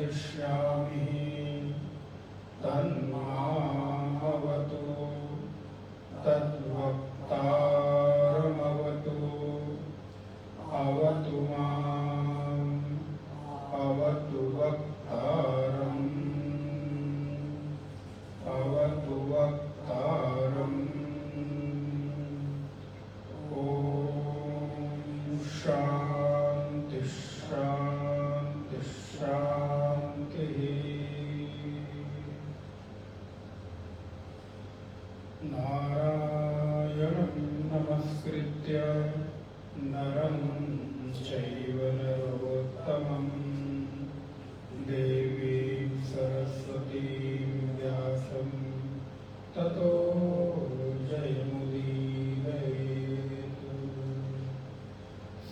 करिष्यामि तन्मामवतु तद्वक्तारमवतु अवतु माम् अवतु वक्तारम् अवतु वक्तारम्। ॐ शान्ति शान्ति शान्तिः। नारायणं नमस्कृत्य नरं चैव नरोत्तमं देवीं सरस्वतीं व्यासं ततो जयमुदीरयेत्।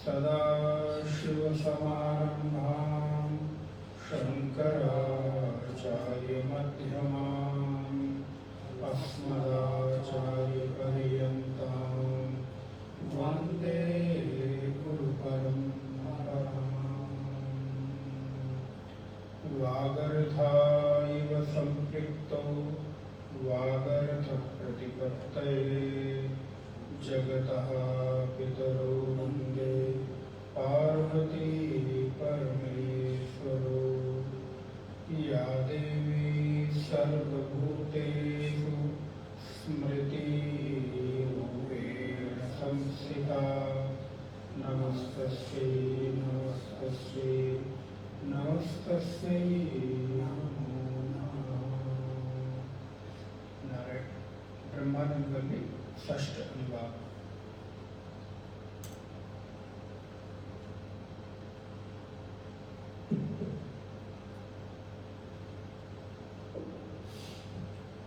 सदाशिवसमारम्भां शङ्कराचार्यमध्यमाम् अस्मदाचार्यपर्यन्तां वन्दे गुरुपरम्पराम्। वागर्धाइव सम्पृक्तौ वागर्धप्रतिपत्तये जगतः पितरौ वन्दे पार्वती परमेश्वरौ। या देवी सर्वभूतेषु स्मृतिरूपेण संस्थिता नमस्तस्यै नमस्तस्यै नमस्तस्यै नमो नमः। नारायण ब्रह्मानंदवल्ली षष्ठ अनुवाद।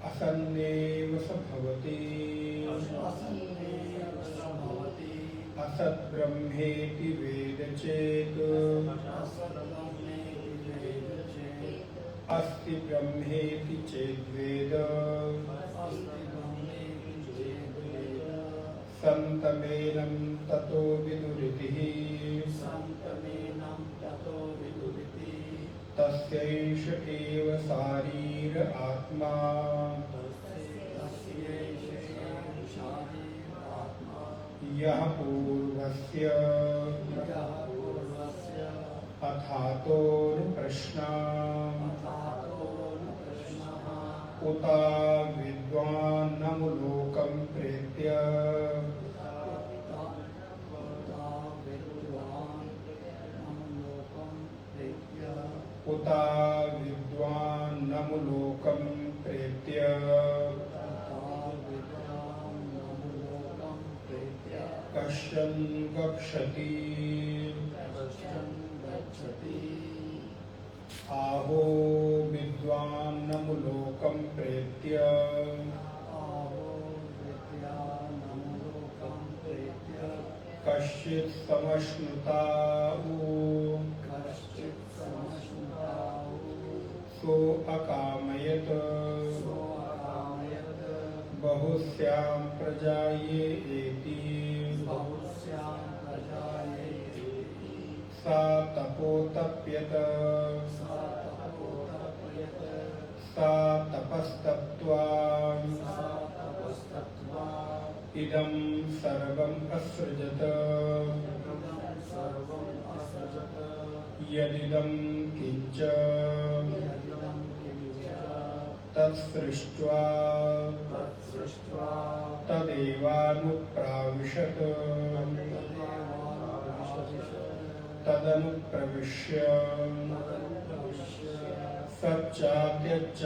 असन्नेव स भवति असत् ब्रह्मेति वेद चेत् अस्ति ब्रह्मेति चेद्वेद सन्तमेनं ततो विदुरितिः तस्यैष एव शारीर आत्मा यः पूर्वस्य अथातोर्प्रश्नः उत विद्वान्नमुलोकं प्रेत्य उत विद्वान्नमुलोकं प्रेत्य कश्चन गच्छति आहो विद्वान्नमुलोकं प्रेत्य कश्चित् समश्नुताहु सो अकामयत बहुस्यां प्रजाये एति सा तपोतप्यत सा तपस्तप्त्वा इदं सर्वम् असृजत यदिदं किञ्च तत्सृष्ट्वा तदेवानुप्राविशत् तदनुप्रविश्य सच्चात्यच्चाभवत्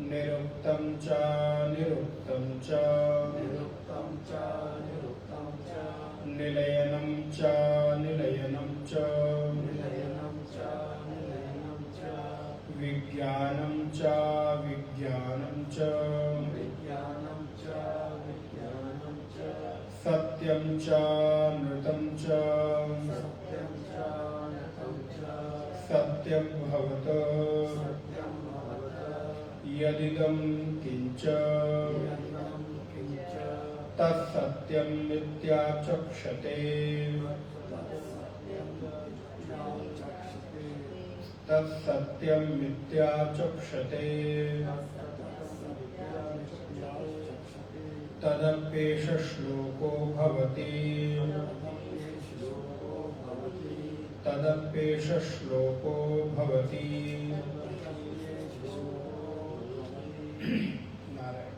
निरुक्तं च निरुक्तं च निलयनं च निलयनं च विज्ञानं च विज्ञानं च सत्यं च नृतं च सत्यं भवत यदिदं किञ्च तत्सत्यं मिथ्याचक्षते तत्सत्यं मिथ्या चक्षते तदप्येष श्लोको भवति तदप्येष श्लोको भवति। नारायण।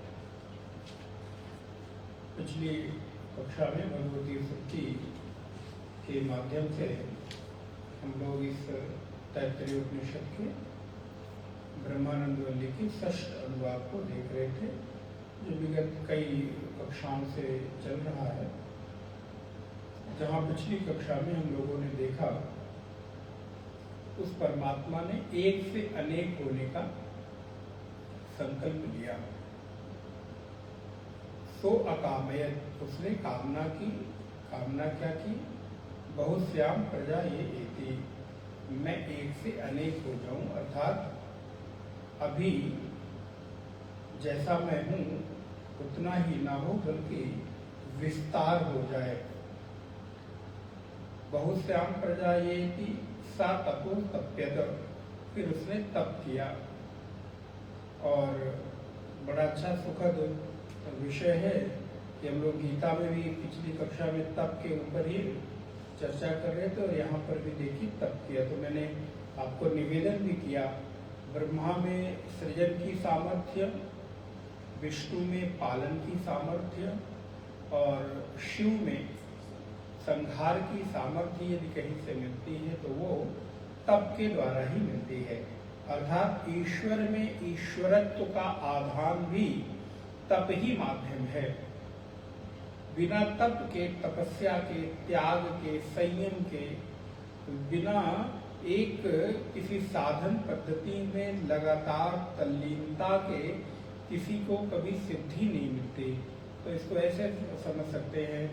पिछली कक्षा में भगवती सूक्ति के माध्यम से हम लोग इस तैत्तरीय उपनिषद के ब्रह्मानंद वल्ली की षष्ठ अनुवाद को देख रहे थे, जो विगत कई कक्षाओं से चल रहा है। जहाँ पिछली कक्षा में हम लोगों ने देखा उस परमात्मा ने एक से अनेक होने का संकल्प लिया। सो अकामयत, उसने कामना की। कामना क्या की? बहुश्याम प्रजा ये एति, मैं एक से अनेक हो जाऊं, अर्थात अभी जैसा मैं हूं उतना ही ना हो बल्कि विस्तार हो जाए। बहुश्याम प्रजा ये एति सा तपो तप्यत, फिर उसने तप किया। और बड़ा अच्छा सुखद विषय है कि हम लोग गीता में भी पिछली कक्षा में तप के ऊपर ही चर्चा कर रहे थे, और यहाँ पर भी देखिए तप किया। तो मैंने आपको निवेदन भी किया, ब्रह्मा में सृजन की सामर्थ्य, विष्णु में पालन की सामर्थ्य, और शिव में संहार की सामर्थ्य यदि कहीं से मिलती है तो वो तप के द्वारा ही मिलती है। अर्थात ईश्वर में ईश्वरत्व का आधान भी तप ही माध्यम है। बिना तप के, तपस्या के, त्याग के, संयम के, बिना एक किसी साधन पद्धति में लगातार तल्लीनता के किसी को कभी सिद्धि नहीं मिलती। तो इसको ऐसे समझ सकते हैं,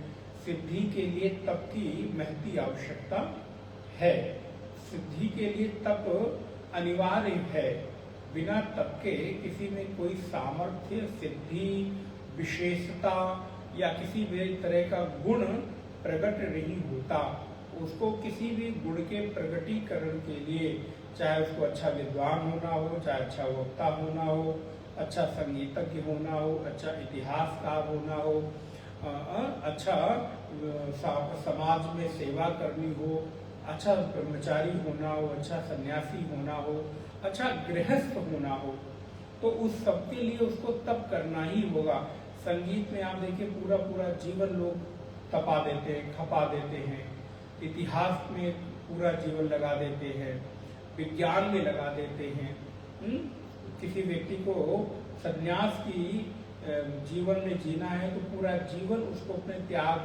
सिद्धि के लिए तप की महती आवश्यकता है। सिद्धि के लिए तप अनिवार्य है। बिना तप के किसी में कोई सामर्थ्य, सिद्धि, विशेषता या किसी भी तरह का गुण प्रकट नहीं होता। उसको किसी भी गुण के प्रकटीकरण के लिए, चाहे उसको अच्छा विद्वान होना हो, चाहे अच्छा वक्ता होना हो, अच्छा संगीतज्ञ होना हो, अच्छा इतिहासकार होना हो, अच्छा समाज में सेवा करनी हो, अच्छा ब्रह्मचारी होना हो, अच्छा सन्यासी होना हो, अच्छा गृहस्थ होना हो, तो उस सब के लिए उसको तप करना ही होगा। संगीत में आप देखिए पूरा पूरा जीवन लोग तपा देते हैं, खपा देते हैं। इतिहास में पूरा जीवन लगा देते हैं, विज्ञान में लगा देते हैं। किसी व्यक्ति को सन्यास की जीवन में जीना है तो पूरा जीवन उसको अपने त्याग,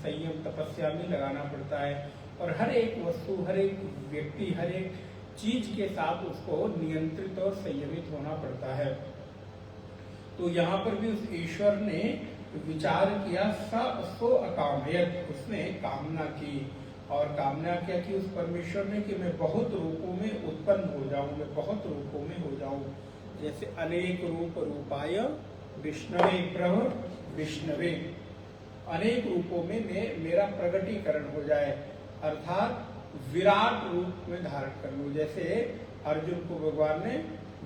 संयम, तपस्या में लगाना पड़ता है। और हर एक वस्तु, हर एक व्यक्ति, हर एक चीज के साथ उसको नियंत्रित और संयमित होना पड़ता है। तो यहाँ पर भी उस ईश्वर ने विचार किया, सो अकामयत, उसने कामना की। और कामना क्या की उस परमेश्वर ने कि मैं बहुत रूपों में उत्पन्न हो जाऊं, मैं बहुत रूपों में हो जाऊं। जैसे अनेक रूप रूपाय विष्णवे प्रभ विष्णवे, अनेक रूपों में मेरा प्रगटीकरण हो जाए, अर्थात विराट रूप में धारण कर लूं। जैसे अर्जुन को भगवान ने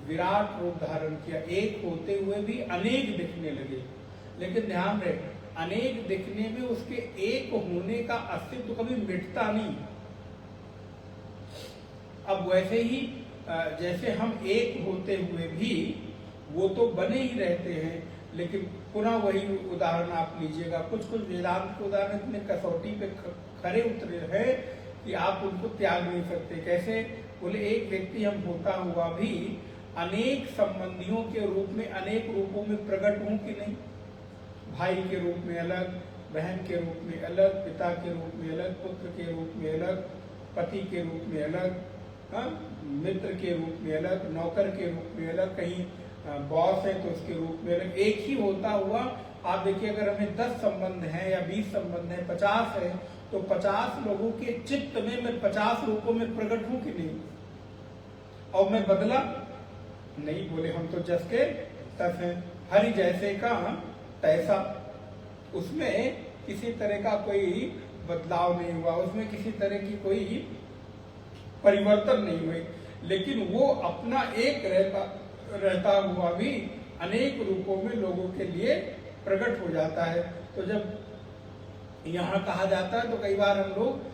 विराट रूप धारण किया, एक होते हुए भी अनेक दिखने लगे। लेकिन ध्यान रहे, अनेक दिखने में उसके एक होने का अस्तित्व कभी मिटता नहीं। अब वैसे ही जैसे हम एक होते हुए भी वो तो बने ही रहते हैं, लेकिन पुनः वही उदाहरण आप लीजिएगा, कुछ कुछ वेदांत के उदाहरण इतने कसौटी पे खरे उतरे हैं कि आप उनको त्याग नहीं सकते। कैसे? बोले एक व्यक्ति हम होता हुआ भी अनेक संबंधियों के रूप में, अनेक रूपों में प्रकट हूं कि नहीं। भाई के रूप में अलग, बहन के रूप में अलग, पिता के रूप में अलग, पुत्र के रूप में अलग, पति के रूप में अलग, मित्र के रूप में अलग, नौकर के रूप में अलग, कहीं बॉस है तो उसके रूप में अलग। एक ही होता हुआ आप देखिए, अगर हमें 10 संबंध हैं या 20 संबंध हैं, 50 है, तो 50 लोगों के चित्त में मैं 50 रूपों में प्रकट हूं कि नहीं। और मैं बदला नहीं। बोले हम तो जस के तस हैं, हरि जैसे का तैसा। उसमें किसी तरह का कोई बदलाव नहीं हुआ, उसमें किसी तरह की कोई परिवर्तन नहीं हुई। लेकिन वो अपना एक रहता हुआ भी अनेक रूपों में लोगों के लिए प्रकट हो जाता है। तो जब यहाँ कहा जाता है तो कई बार हम लोग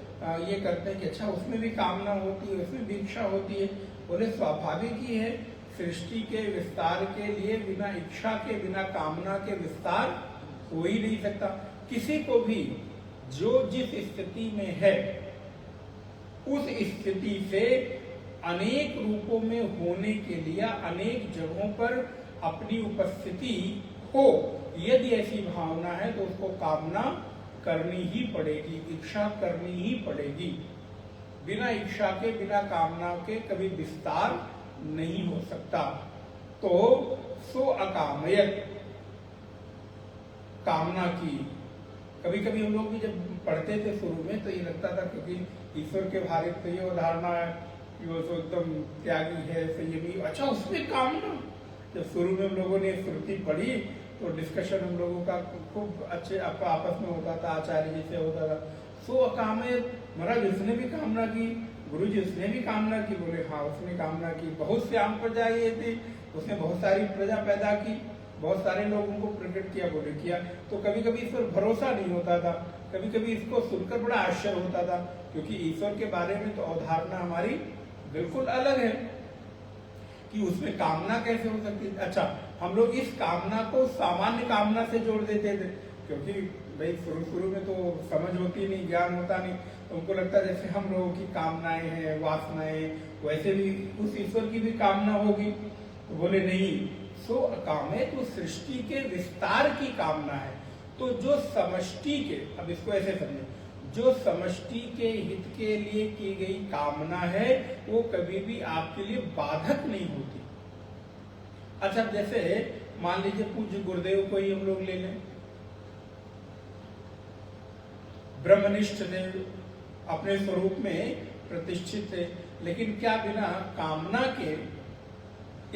ये करते हैं कि अच्छा उसमें भी कामना होती है, उसमें भी इच्छा होती है। बोले स्वाभाविक ही है, सृष्टि के विस्तार के लिए बिना इच्छा के, बिना कामना के विस्तार हो ही नहीं सकता। किसी को भी जो जिस स्थिति में है उस स्थिति से अनेक रूपों में होने के लिए, अनेक जगहों पर अपनी उपस्थिति हो, यदि ऐसी भावना है तो उसको कामना करनी ही पड़ेगी, इच्छा करनी ही पड़ेगी। बिना इच्छा के, बिना कामना के कभी विस्तार नहीं हो सकता। तो सो अकामयत, कामना की। कभी कभी हम लोग भी जब पढ़ते थे शुरू में तो ये लगता था, क्योंकि ईश्वर के बारे में तो ये उदाहरणा है कि वो तो एकदम त्यागी है, संयमी, अच्छा उसमें कामना। जब शुरू में हम लोगों ने श्रुति पढ़ी तो डिस्कशन हम लोगों का खूब अच्छे आपस में होता था, आचार्य जी से होता था। सो अकामयत, महाराज उसने भी कामना की, गुरु जी उसने भी कामना की। बोले हाँ उसने कामना की, बहुत से आम प्रजा ये थी, उसने बहुत सारी प्रजा पैदा की, बहुत सारे लोगों को प्रकट किया। बोले किया। तो कभी कभी इस पर भरोसा नहीं होता था, कभी कभी इसको सुनकर बड़ा आश्चर्य होता था, क्योंकि ईश्वर के बारे में तो अवधारणा हमारी बिल्कुल अलग है कि उसमें कामना कैसे हो सकती है। अच्छा, हम लोग इस कामना को सामान्य कामना से जोड़ देते थे, क्योंकि भाई शुरू में तो समझ होती नहीं, ज्ञान होता नहीं, तो उनको लगता है जैसे हम लोगों की कामनाएं हैं, वासनाएं, वैसे भी उस ईश्वर की भी कामना होगी। तो बोले नहीं, सो अकामयत तो सृष्टि के विस्तार की कामना है। तो जो समष्टि के, अब इसको ऐसे समझे, जो समष्टि के हित के लिए की गई कामना है वो कभी भी आपके लिए बाधक नहीं होती। अच्छा, जैसे मान लीजिए पूज्य गुरुदेव को ही हम लोग ले लें, ब्रह्मनिष्ठ देव अपने स्वरूप में प्रतिष्ठित थे, लेकिन क्या बिना कामना के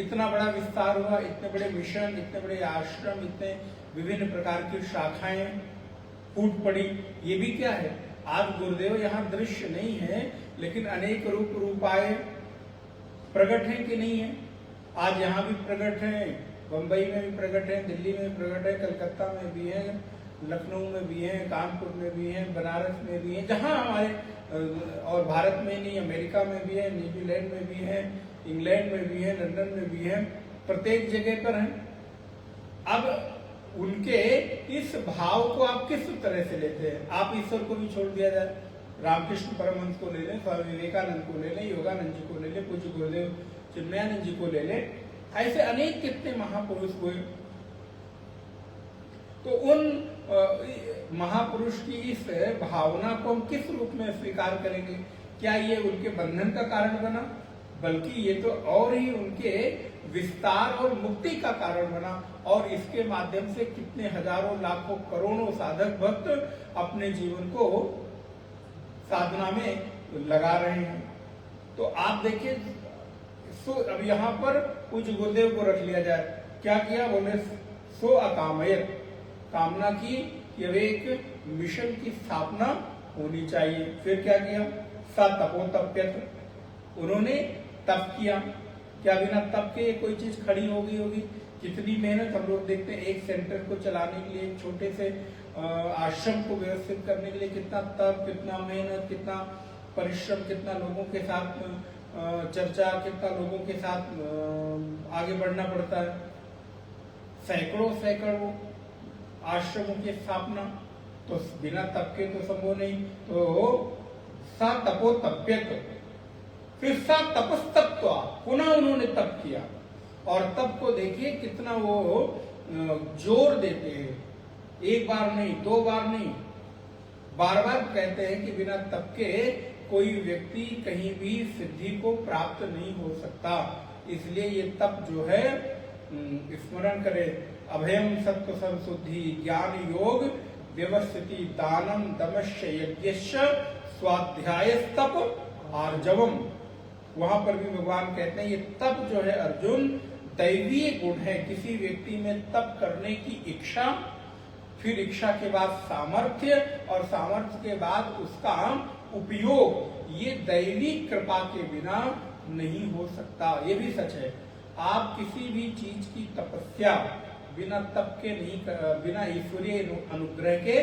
इतना बड़ा विस्तार हुआ, इतने बड़े मिशन, इतने बड़े आश्रम, इतने विभिन्न प्रकार की शाखाएं फूट पड़ी। ये भी क्या है, आज गुरुदेव यहाँ दृश्य नहीं है, लेकिन अनेक रूपाए प्रकट है कि नहीं है। आज यहाँ भी प्रकट है, बंबई में भी प्रकट है, दिल्ली में प्रकट है, कलकत्ता में भी है, लखनऊ में भी है, कानपुर में भी है, बनारस में भी है, जहाँ हमारे, और भारत में नहीं, अमेरिका में भी है, न्यूजीलैंड में भी है, इंग्लैंड में भी है, लंदन में भी है, प्रत्येक जगह पर है। अब उनके इस भाव को आप किस तरह से लेते हैं? आप ईश्वर को भी छोड़ दिया जाए, रामकृष्ण परमहंस को ले लें, स्वामी विवेकानंद को ले लें, योगानंद जी को ले लें, पूज्य गुरुदेव चिन्मयानंद जी को ले लें, ऐसे अनेक कितने महापुरुष हुए। तो उन महापुरुष की इस भावना को हम किस रूप में स्वीकार करेंगे? क्या ये उनके बंधन का कारण बना? बल्कि ये तो और ही उनके विस्तार और मुक्ति का कारण बना, और इसके माध्यम से कितने हजारों लाखों करोड़ों साधक भक्त अपने जीवन को साधना में लगा रहे हैं। तो आप देखिए, अब यहाँ पर पूज्य गुरुदेव को रख लिया जाए, क्या किया? बोले सो अकामयत, कामना की कि अब एक मिशन की स्थापना होनी चाहिए। फिर क्या किया? स तपोतप्यत, उन्होंने तप किया। क्या बिना तप के कोई चीज खड़ी होगी? कितनी मेहनत हम लोग देखते हैं, एक सेंटर को चलाने के लिए, एक छोटे से आश्रम को व्यवस्थित करने के लिए कितना तप, कितना मेहनत, कितना परिश्रम, कितना लोगों के साथ चर्चा, कितना लोगों के साथ आगे बढ़ना पड़ता है। सैकड़ों आश्रमों की स्थापना तो बिना तप के तो संभव नहीं। तो सा तपो तप्यत, फिर सा तपस्तप्त्वा, पुनः उन्होंने तप किया। और तप को देखिए कितना वो जोर देते हैं, एक बार नहीं, दो बार नहीं, बार बार कहते हैं कि बिना तप के कोई व्यक्ति कहीं भी सिद्धि को प्राप्त नहीं हो सकता। इसलिए ये तप जो है, स्मरण करें, अभयम सत्व संशुद्धि ज्ञान योग व्यवस्थिति दानम दमश्य यज्ञश्च स्वाध्याय तप आर्जवम। वहां पर भी भगवान कहते हैं ये तप जो है अर्जुन, दैवीय गुण है। किसी व्यक्ति में तप करने की इच्छा, फिर इच्छा के बाद सामर्थ्य, और सामर्थ्य के बाद उसका उपयोग, ये दैवी कृपा के बिना नहीं हो सकता। ये भी सच है, आप किसी भी चीज की तपस्या बिना तप के नहीं बिना ईश्वरीय अनुग्रह के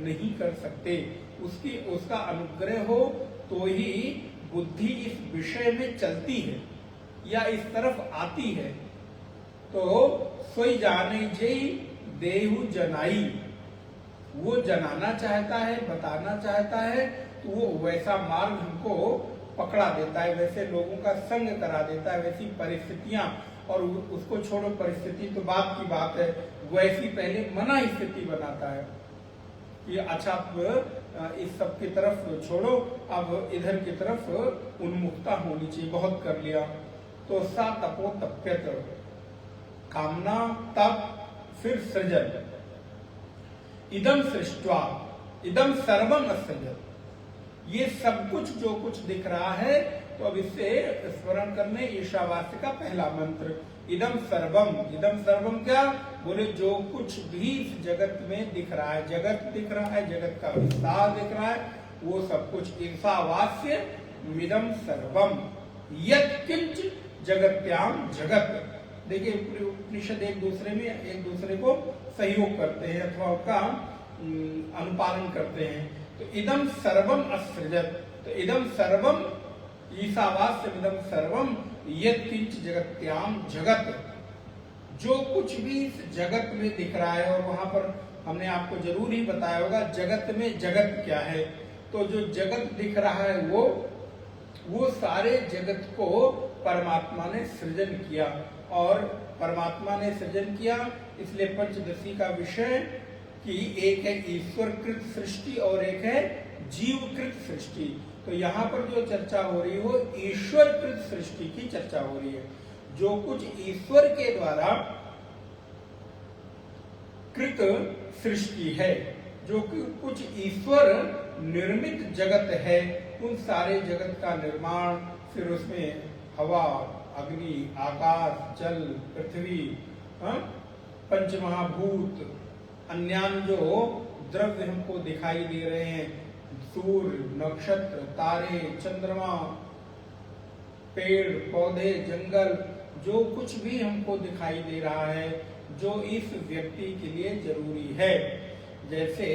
नहीं कर सकते। उसका अनुग्रह हो तो ही बुद्धि इस विषय में चलती है या इस तरफ आती है। तो सोई जाने जई देहु जनाई, वो जनाना चाहता है, बताना चाहता है, तो वो वैसा मार्ग हमको पकड़ा देता है, वैसे लोगों का संग करा देता है, वैसी परिस्थितियां, और उसको छोड़ो, परिस्थिति तो बात की बात है, वैसी पहले मना स्थिति बनाता है कि अच्छा आप इस सब की तरफ छोड़ो, अब इधर की तरफ उन्मुखता होनी चाहिए, बहुत कर लिया। तो सा तपो तप्यत, कामना, तप, फिर सृजन। इदम सृष्ट्वा इदम सर्वम असृजत, ये सब कुछ जो कुछ दिख रहा है, तो अब इससे स्मरण करने ईशावास्य का पहला मंत्र, इदम सर्वम। इदम सर्वम क्या बोले, जो कुछ भी इस जगत में दिख रहा है, जगत दिख रहा है, जगत का विस्तार दिख रहा है, वो सब कुछ ईशावास्य इदम सर्वम यत् किंच जगत्याम जगत। देखिए उपनिषद एक दूसरे को सहयोग करते हैं अथवा उसका अनुपालन करते हैं। तो इदम सर्वम असृजत, तो इदम सर्वम ईशावास्य इदम सर्वम यत् किंच जगत्याम जगत, जो कुछ भी इस जगत में दिख रहा है। और वहां पर हमने आपको जरूर ही बताया होगा जगत में जगत क्या है। तो जो जगत दिख रहा है वो सारे जगत को परमात्मा ने सृजन किया, और परमात्मा ने सृजन किया, इसलिए पंचदशी का विषय कि एक है ईश्वरकृत सृष्टि और एक है जीवकृत सृष्टि। तो यहाँ पर जो चर्चा हो रही हो ईश्वरकृत सृष्टि की चर्चा हो रही है, जो कुछ ईश्वर के द्वारा कृत सृष्टि है, जो कुछ ईश्वर निर्मित जगत है, उन सारे जगत का निर्माण, फिर उसमें हवा, अग्नि, आकाश, जल, पृथ्वी, पंचमहाभूत, अन्यान जो द्रव्य हमको दिखाई दे रहे हैं, सूर्य, नक्षत्र, तारे, चंद्रमा, पेड़ पौधे, जंगल, जो कुछ भी हमको दिखाई दे रहा है, जो इस व्यक्ति के लिए जरूरी है। जैसे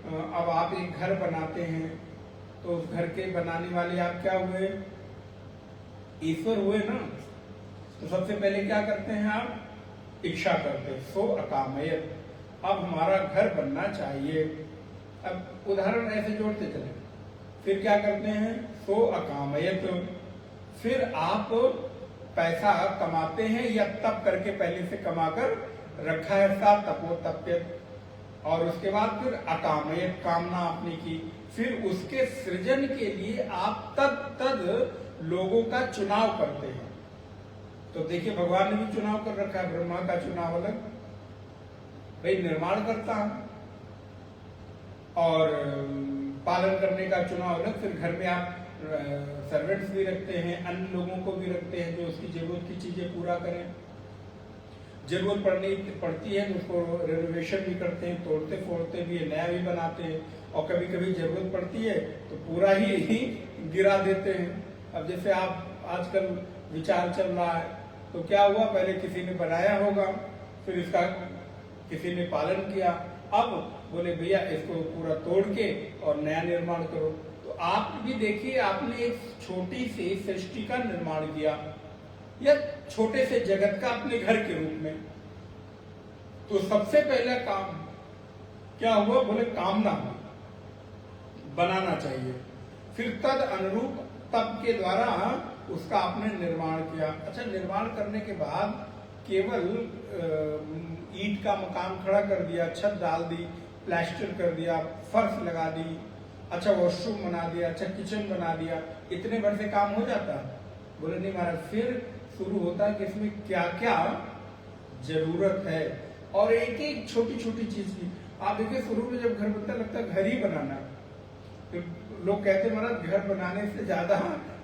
अब आप एक घर बनाते हैं, तो उस घर के बनाने वाले आप क्या हुए, ईश्वर हुए ना। तो सबसे पहले क्या करते हैं आप, इच्छा करते हैं, सो अकामयत, अब हमारा घर बनना चाहिए। अब उदाहरण ऐसे जोड़ते चले, फिर क्या करते हैं, सो अकामयत, फिर आप पैसा कमाते हैं या तप करके पहले से कमाकर रखा है, सा तपो तप्यत, और उसके बाद फिर अकामयत, कामना आपने की, फिर उसके सृजन के लिए आप तद लोगों का चुनाव करते हैं। तो देखिए भगवान ने भी चुनाव कर रखा है, ब्रह्मा का चुनाव अलग, भाई निर्माण करता है, और पालन करने का चुनाव अलग, फिर घर में आप सर्वेंट्स भी रखते हैं, अन्य लोगों को भी रखते हैं जो उसकी जरूरत की चीजें पूरा करें। जरूरत पड़ती है तो उसको रेनोवेशन भी करते हैं, तोड़ते फोड़ते भी है, नया भी बनाते हैं, और कभी कभी जरूरत पड़ती है तो पूरा ही गिरा देते हैं। अब जैसे आप आजकल विचार चल रहा है, तो क्या हुआ, पहले किसी ने बनाया होगा, फिर इसका किसी ने पालन किया, अब बोले भैया इसको पूरा तोड़ के और नया निर्माण करो। तो आप भी देखिए, आपने एक छोटी सी सृष्टि का निर्माण किया, या छोटे से जगत का अपने घर के रूप में। तो सबसे पहला काम क्या हुआ, बोले कामना बनाना चाहिए, फिर तद अनुरूप तप के द्वारा उसका आपने निर्माण किया। अच्छा, निर्माण करने के बाद केवल ईंट का मकान खड़ा कर दिया, छत डाल दी, प्लास्टर कर दिया, फर्श लगा दी, अच्छा वॉशरूम बना दिया, अच्छा किचन बना दिया, इतने भर से काम हो जाता? बोले नहीं महाराज, फिर शुरू होता है कि इसमें क्या क्या जरूरत है, और एक एक छोटी छोटी चीज की। आप देखिए शुरू में जब घर बनता लगता है घर ही बनाना, फिर लोग कहते महाराज घर बनाने से ज्यादा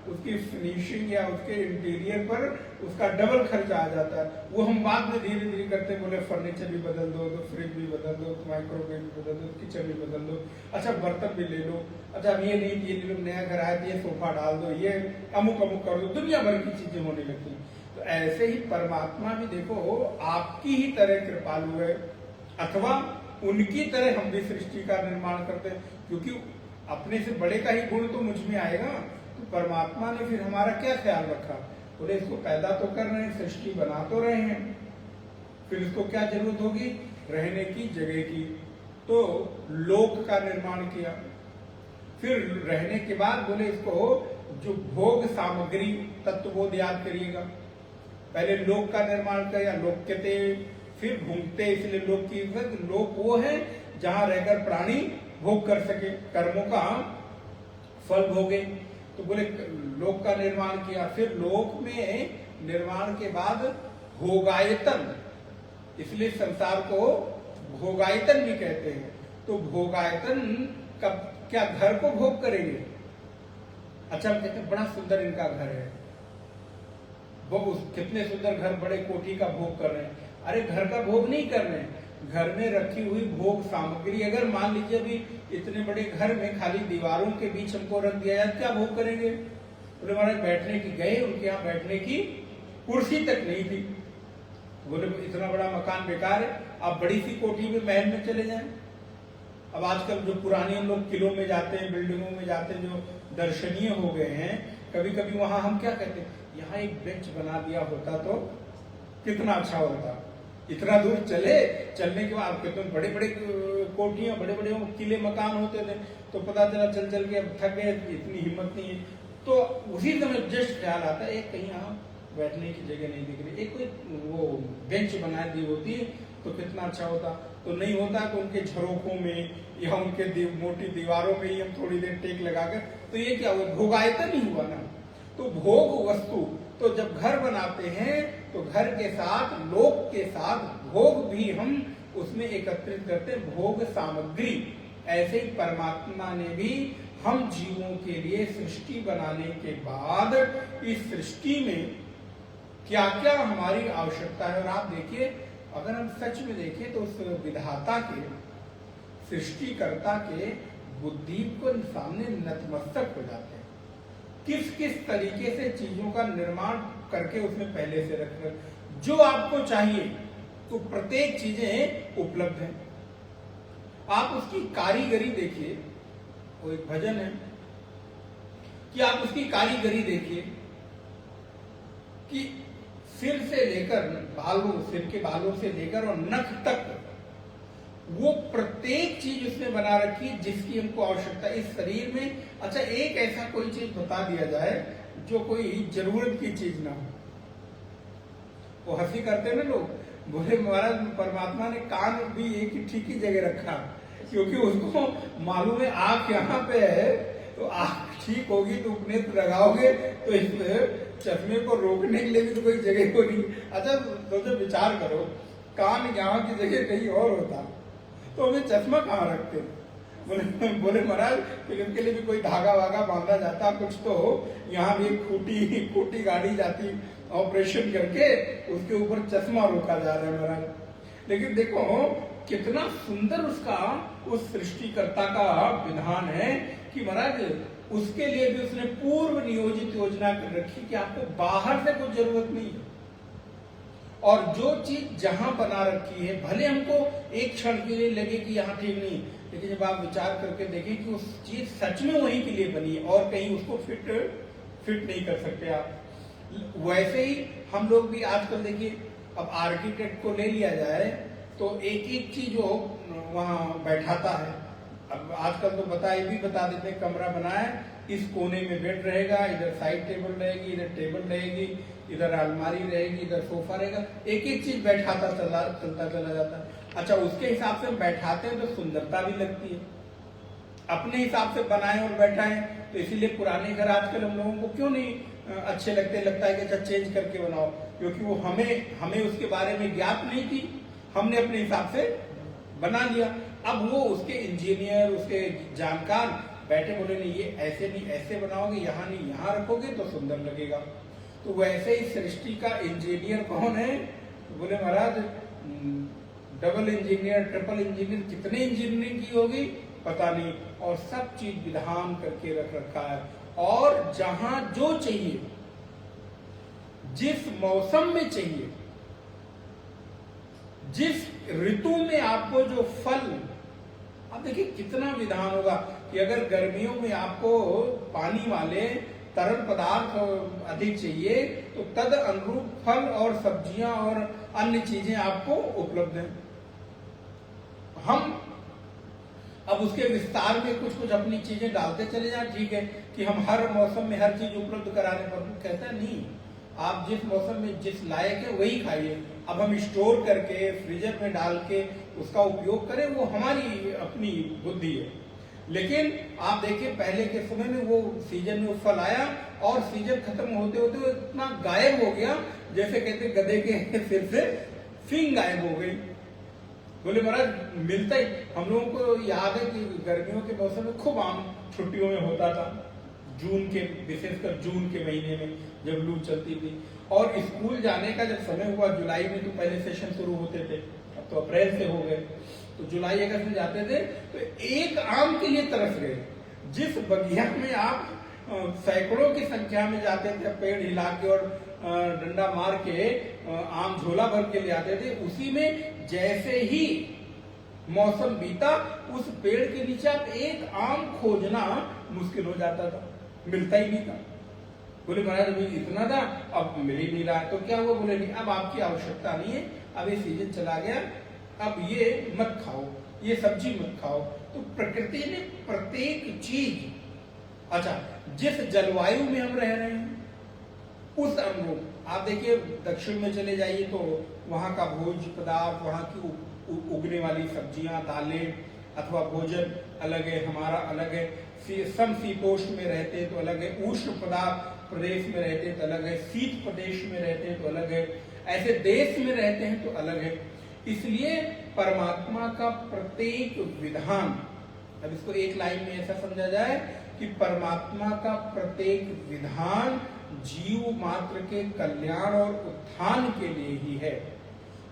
उसकी फिनिशिंग या उसके इंटीरियर पर उसका डबल खर्चा आ जाता है। वो हम बाद में धीरे धीरे करते हैं, बोले फर्नीचर भी बदल दो, तो फ्रिज भी बदल दो, तो माइक्रोवेव भी बदल दो, किचन भी बदल दो, अच्छा बर्तन भी ले लो, अच्छा अब ये नहीं, ये ले लो, नया घर आया तो ये सोफा डाल दो, ये अमुक अमुक कर दो, दुनिया भर की चीजें होने लगती। तो ऐसे ही परमात्मा भी देखो आपकी ही तरह कृपालु है, अथवा उनकी तरह हम भी सृष्टि का निर्माण करते हैं, क्योंकि अपने से बड़े का ही गुण तो मुझ में आएगा। तो परमात्मा ने फिर हमारा क्या ख्याल रखा, बोले इसको पैदा तो कर रहे हैं, सृष्टि बना तो रहे हैं, फिर इसको क्या जरूरत होगी, रहने की जगह की, तो लोक का निर्माण किया। फिर रहने के बाद बोले इसको जो भोग सामग्री तत्वबोध याद करिएगा, पहले लोक का निर्माण किया, लोक्यते, फिर भुंगते, इसलिए लोक की लोक वो है जहां रहकर प्राणी भोग कर सके, कर्मों का फल भोगे। तो बोले लोक का निर्माण किया, फिर लोक में निर्माण के बाद भोगायतन, इसलिए संसार को भोगायतन भी कहते हैं। तो भोगायतन कब, क्या घर को भोग करेंगे, अच्छा हम कहते हैं बड़ा सुंदर इनका घर है, वो कितने सुंदर घर, बड़े कोठी का भोग कर रहे हैं। अरे घर का भोग नहीं कर रहे हैं, घर में रखी हुई भोग सामग्री, अगर मान लीजिए अभी इतने बड़े घर में खाली दीवारों के बीच हमको रख दिया जाए, क्या भोग करेंगे। बोले महाराज बैठने की गए, उनके यहाँ बैठने की कुर्सी तक नहीं थी। बोले इतना बड़ा मकान बेकार है, आप बड़ी सी कोठी में महल में चले जाएं। अब आजकल जो पुरानी हम लोग किलों में जाते हैं, बिल्डिंगों में जाते हैं, जो दर्शनीय हो गए हैं, कभी कभी वहां हम क्या कहते हैं, यहाँ एक बेंच बना दिया होता तो कितना अच्छा होता। इतना दूर चलने के बाद कहते बड़े बड़े कोठियां, बड़े बड़े किले मकान होते थे, तो पता चला चल चल के थक गए, इतनी हिम्मत नहीं है। तो उसी समय जस्ट ख्याल आता है एक कहीं यहाँ बैठने की जगह नहीं दिख रही, एक कोई वो बेंच बना दी होती है तो कितना अच्छा होता। तो नहीं होता तो उनके झरोखों में या उनके मोटी दीवारों में ही हम थोड़ी देर टेक लगाकर, तो ये क्या हुआ, भोगायतन ही हुआ ना। तो भोग वस्तु, तो जब घर बनाते हैं तो घर के साथ, लोक के साथ भोग भी हम उसमें एकत्रित करते हैं, भोग सामग्री। ऐसे ही परमात्मा ने भी हम जीवों के लिए सृष्टि बनाने के बाद इस सृष्टि में क्या क्या हमारी आवश्यकता है। और आप देखिए, अगर हम सच में देखें तो उस विधाता के, सृष्टिकर्ता के बुद्धि को सामने नतमस्तक हो जाते हैं। किस किस तरीके से चीजों का निर्माण करके उसने पहले से रखा, जो आपको चाहिए तो प्रत्येक चीजें उपलब्ध हैं। आप उसकी कारीगरी देखिए, वो एक भजन है कि आप उसकी कारीगरी देखिए कि सिर से लेकर बालों, सिर के बालों से लेकर और नख तक वो प्रत्येक चीज उसने बना रखी है जिसकी हमको आवश्यकता है इस शरीर में। अच्छा एक ऐसा कोई चीज बता दिया जाए जो कोई जरूरत की चीज ना हो। वो हंसी करते हैं ना लोग, बोले महाराज परमात्मा ने कान भी एक ही ठीक ही जगह रखा, क्योंकि उसको मालूम है आंख यहाँ पे है, तो आंख ठीक होगी तो उपनेत्र लगाओगे तो इस चश्मे को रोकने के लिए भी तो कोई जगह हो नहीं। अच्छा तो विचार करो, कान यहाँ की जगह कहीं और होता तो हमें चश्मा कहाँ रखते। बोले महाराज फिर इनके लिए भी कोई धागा वागा बांधा जाता कुछ, तो यहाँ भी खूटी गाड़ी जाती, ऑपरेशन करके उसके ऊपर चश्मा रोका जा रहा है महाराज। लेकिन देखो कितना सुंदर उसका, उस सृष्टिकर्ता का विधान है कि महाराज उसके लिए भी उसने पूर्व नियोजित योजना कर रखी कि आपको बाहर से कोई जरूरत नहीं है। और जो चीज जहां बना रखी है, भले हमको एक क्षण के लिए लगे कि यहाँ ठीक नहीं, लेकिन जब आप विचार करके देखें कि उस चीज सच में वहीं के लिए बनी है और कहीं उसको फिट नहीं कर सकते आप। वैसे ही हम लोग भी आजकल देखिए, अब आर्किटेक्ट को ले लिया जाए तो एक एक चीज वो वहां बैठाता है। अब आजकल तो ये भी बता देते हैं, कमरा बनाए, इस कोने में बेड रहेगा, इधर साइड टेबल रहेगी, इधर टेबल रहेगी, इधर अलमारी रहेगी, इधर सोफा रहेगा, एक एक चीज बैठाता चलता चला जाता है। अच्छा उसके हिसाब से हम बैठाते हैं तो सुंदरता भी लगती है, अपने हिसाब से बनाए और बैठाएं। तो इसीलिए पुराने घर आजकल हम लोगों को क्यों नहीं अच्छे लगता है कि अच्छा चेंज करके बनाओ, क्योंकि वो हमें उसके बारे में ज्ञात नहीं थी, हमने अपने हिसाब से बना लिया। अब वो उसके इंजीनियर, उसके जानकार बैठे, बोले नहीं ये ऐसे नहीं ऐसे बनाओगे, यहाँ नहीं यहाँ रखोगे तो सुंदर लगेगा। तो वैसे ही सृष्टि का इंजीनियर कौन है? तो बोले महाराज डबल इंजीनियर, ट्रिपल इंजीनियर, कितने इंजीनियरिंग की होगी पता नहीं, और सब चीज विधान करके रख रखा है। और जहां जो चाहिए, जिस मौसम में चाहिए, जिस ऋतु में आपको जो फल, अब देखिए कितना विधान होगा कि अगर गर्मियों में आपको पानी वाले तरल पदार्थ अधिक चाहिए तो तद अनुरूप फल और सब्जियां और अन्य चीजें आपको उपलब्ध हैं। हम अब उसके विस्तार में कुछ कुछ अपनी चीजें डालते चले जाएं, ठीक है कि हम हर मौसम में हर चीज उपलब्ध कराने पर, कहता है नहीं, आप जिस मौसम में जिस लायक है वही खाइए। अब हम स्टोर करके फ्रीजर में डाल के उसका उपयोग करें, वो हमारी अपनी बुद्धि है। लेकिन आप देखिए पहले के समय में वो सीजन में फल आया और सीजन खत्म होते होते वो इतना गायब हो गया, जैसे कहते गधे के सिर से सींग गायब हो गई। बोले महाराज मिलता ही, हम लोगों को याद है कि गर्मियों के मौसम में खूब आम छुट्टियों में होता था, जून के, विशेषकर जून के महीने में जब लू चलती थी। और स्कूल जाने का जब समय हुआ, जुलाई में तो पहले सेशन शुरू होते थे, अब तो अप्रैल से हो गए, तो जुलाई अगस्त में जाते थे तो एक आम के लिए तरस गए। जिस बगिया में आप सैकड़ों की संख्या में जाते थे, पेड़ हिला के और डंडा मार के आम झोला भर के ले आते थे, उसी में जैसे ही मौसम बीता उस पेड़ के नीचे आप एक आम खोजना मुश्किल हो जाता था, मिलता ही नहीं था। बोले महाराज अभी इतना था, अब मिल ही नहीं रहा। तो क्या हुआ? बोले नहीं, अब आपकी आवश्यकता नहीं है, अब ये सीजन चला गया, अब ये मत खाओ, ये सब्जी मत खाओ। तो प्रकृति ने प्रत्येक चीज, अच्छा जिस जलवायु में हम रह रहे हैं उस अनुरूप, आप देखिए दक्षिण में चले जाइए तो वहां का भोज्य पदार्थ, वहां की उगने वाली सब्जियां, दालें अथवा भोजन अलग है, हमारा अलग है। समशीतोष्ण में रहते हैं तो अलग है, उष्ण पदार्थ प्रदेश में रहते हैं तो अलग है, शीत प्रदेश में रहते हैं तो अलग है, ऐसे देश में रहते हैं तो अलग है। इसलिए परमात्मा का प्रत्येक विधान, अब इसको एक लाइन में ऐसा समझा जाए कि परमात्मा का प्रत्येक विधान जीव मात्र के कल्याण और उत्थान के लिए ही है।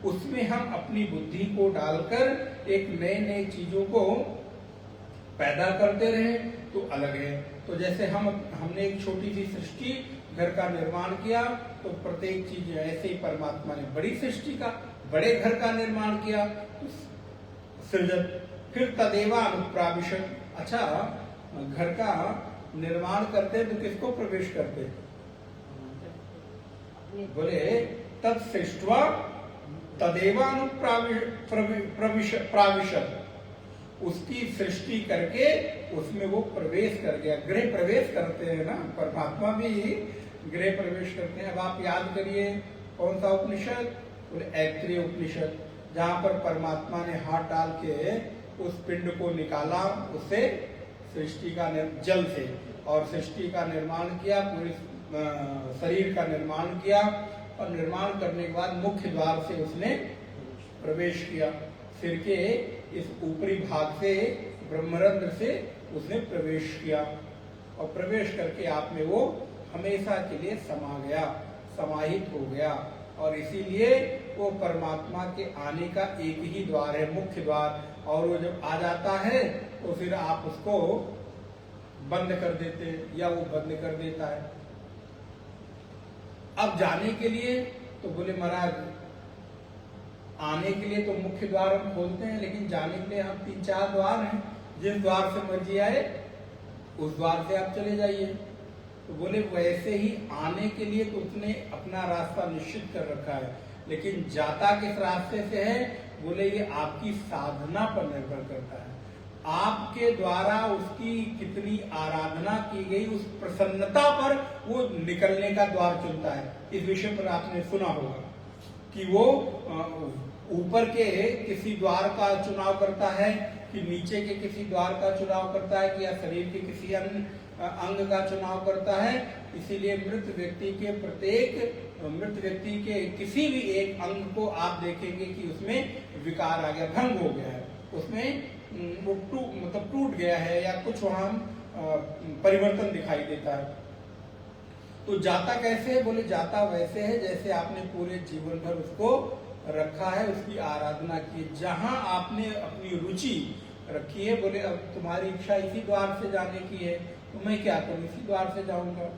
उसमें हम अपनी बुद्धि को डालकर एक नए नए चीजों को पैदा करते रहे तो अलग है। तो जैसे हमने एक छोटी सी सृष्टि घर का निर्माण किया, तो प्रत्येक चीज ऐसे ही परमात्मा ने बड़ी सृष्टि का, बड़े घर का निर्माण किया, तो सृजन, फिर तदेवा अनुप्राविशत। अच्छा घर का निर्माण करते तो किसको प्रवेश करते? बोले तत्सृष्ट्वा तदेवा अनुप्राविशत, उसकी सृष्टि करके उसमें वो प्रवेश कर गया। गृह प्रवेश करते हैं ना, परमात्मा भी गृह प्रवेश करते हैं। अब आप याद करिए कौन सा उपनिषद? बोले ऐत्रेय उपनिषद, जहां पर परमात्मा ने हाथ डाल के उस पिंड को निकाला, उससे सृष्टि का जल से, और सृष्टि का निर्माण किया, पूरे शरीर का निर्माण किया, और निर्माण करने के बाद मुख्य द्वार से उसने प्रवेश किया। सिर के इस ऊपरी भाग से, ब्रह्मरंध्र से उसने प्रवेश किया, और प्रवेश करके आप में वो हमेशा के लिए समा गया, समाहित हो गया। और इसीलिए वो परमात्मा के आने का एक ही द्वार है, मुख्य द्वार, और वो जब आ जाता है तो फिर आप उसको बंद कर देते हैं या वो बंद कर देता है। अब जाने के लिए तो बोले महाराज आने के लिए तो मुख्य द्वार हम खोलते हैं, लेकिन जाने के लिए हम 3-4 द्वार हैं, जिस द्वार से मर्जी आए उस द्वार से आप चले जाइए। तो बोले वैसे ही आने के लिए तो उसने अपना रास्ता निश्चित कर रखा है, लेकिन जाता किस रास्ते से है? बोले ये आपकी साधना पर निर्भर करता है, आपके द्वारा उसकी कितनी आराधना की गई, उस प्रसन्नता पर वो निकलने का द्वार चुनता है। इस विषय पर आपने सुना होगा कि वो ऊपर के किसी द्वार का चुनाव करता है कि नीचे के किसी द्वार का चुनाव करता है कि या शरीर के किसी अन्य अंग का चुनाव करता है। इसीलिए मृत व्यक्ति के किसी भी एक अंग को आप देखेंगे कि उसमें विकार आ गया, भंग हो गया है, उसमें वो टूट गया है, या कुछ वहां परिवर्तन दिखाई देता है। तो जाता कैसे है? बोले जाता वैसे है जैसे आपने पूरे जीवन भर उसको रखा है, उसकी आराधना की। जहां आपने अपनी रुचि रखी है, बोले अब तुम्हारी इच्छा इसी द्वार से जाने की है, तो मैं क्या करूं, इसी द्वार से जाऊंगा।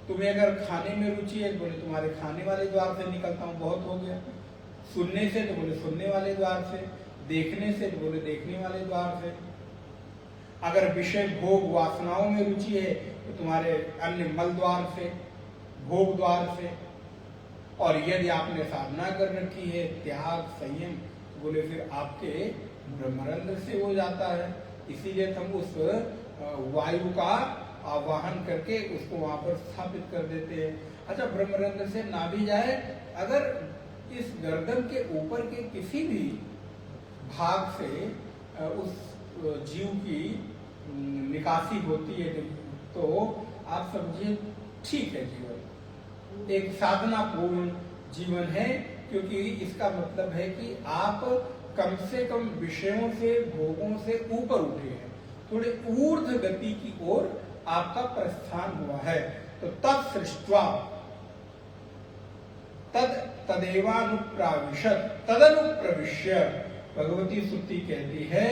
तुम्हें अगर खाने में रुचि है, बोले तुम्हारे खाने वाले द्वार से निकलता हूं, बहुत हो गया। सुनने से, तो बोले सुनने वाले द्वार से। देखने से, तो बोले देखने वाले द्वार से। अगर विषय भोग वासनाओं में रुचि है, तो तुम्हारे अन्य मल द्वार से, भोग द्वार से। और यदि आपने साधना कर रखी है, त्याग संयम, तो बोले फिर आपके ब्रह्मरंध्र से हो जाता है। इसीलिए हम उस वायु का आवाहन करके उसको वहां पर स्थापित कर देते हैं। अच्छा, ब्रह्मरंध्र से ना भी जाए, अगर इस गर्दन के ऊपर के किसी भी भाग से उस जीव की निकासी होती है, तो आप समझिए ठीक है, जीवन एक साधना पूर्ण जीवन है। क्योंकि इसका मतलब है कि आप कम से कम विषयों से, भोगों से ऊपर उठे हैं, थोड़े ऊर्ध्व गति की ओर आपका प्रस्थान हुआ है। तो तत् सृष्ट्वा तदेवानुप्राविशत तदनुप्रविश्य, भगवती सुत्ती कहती है,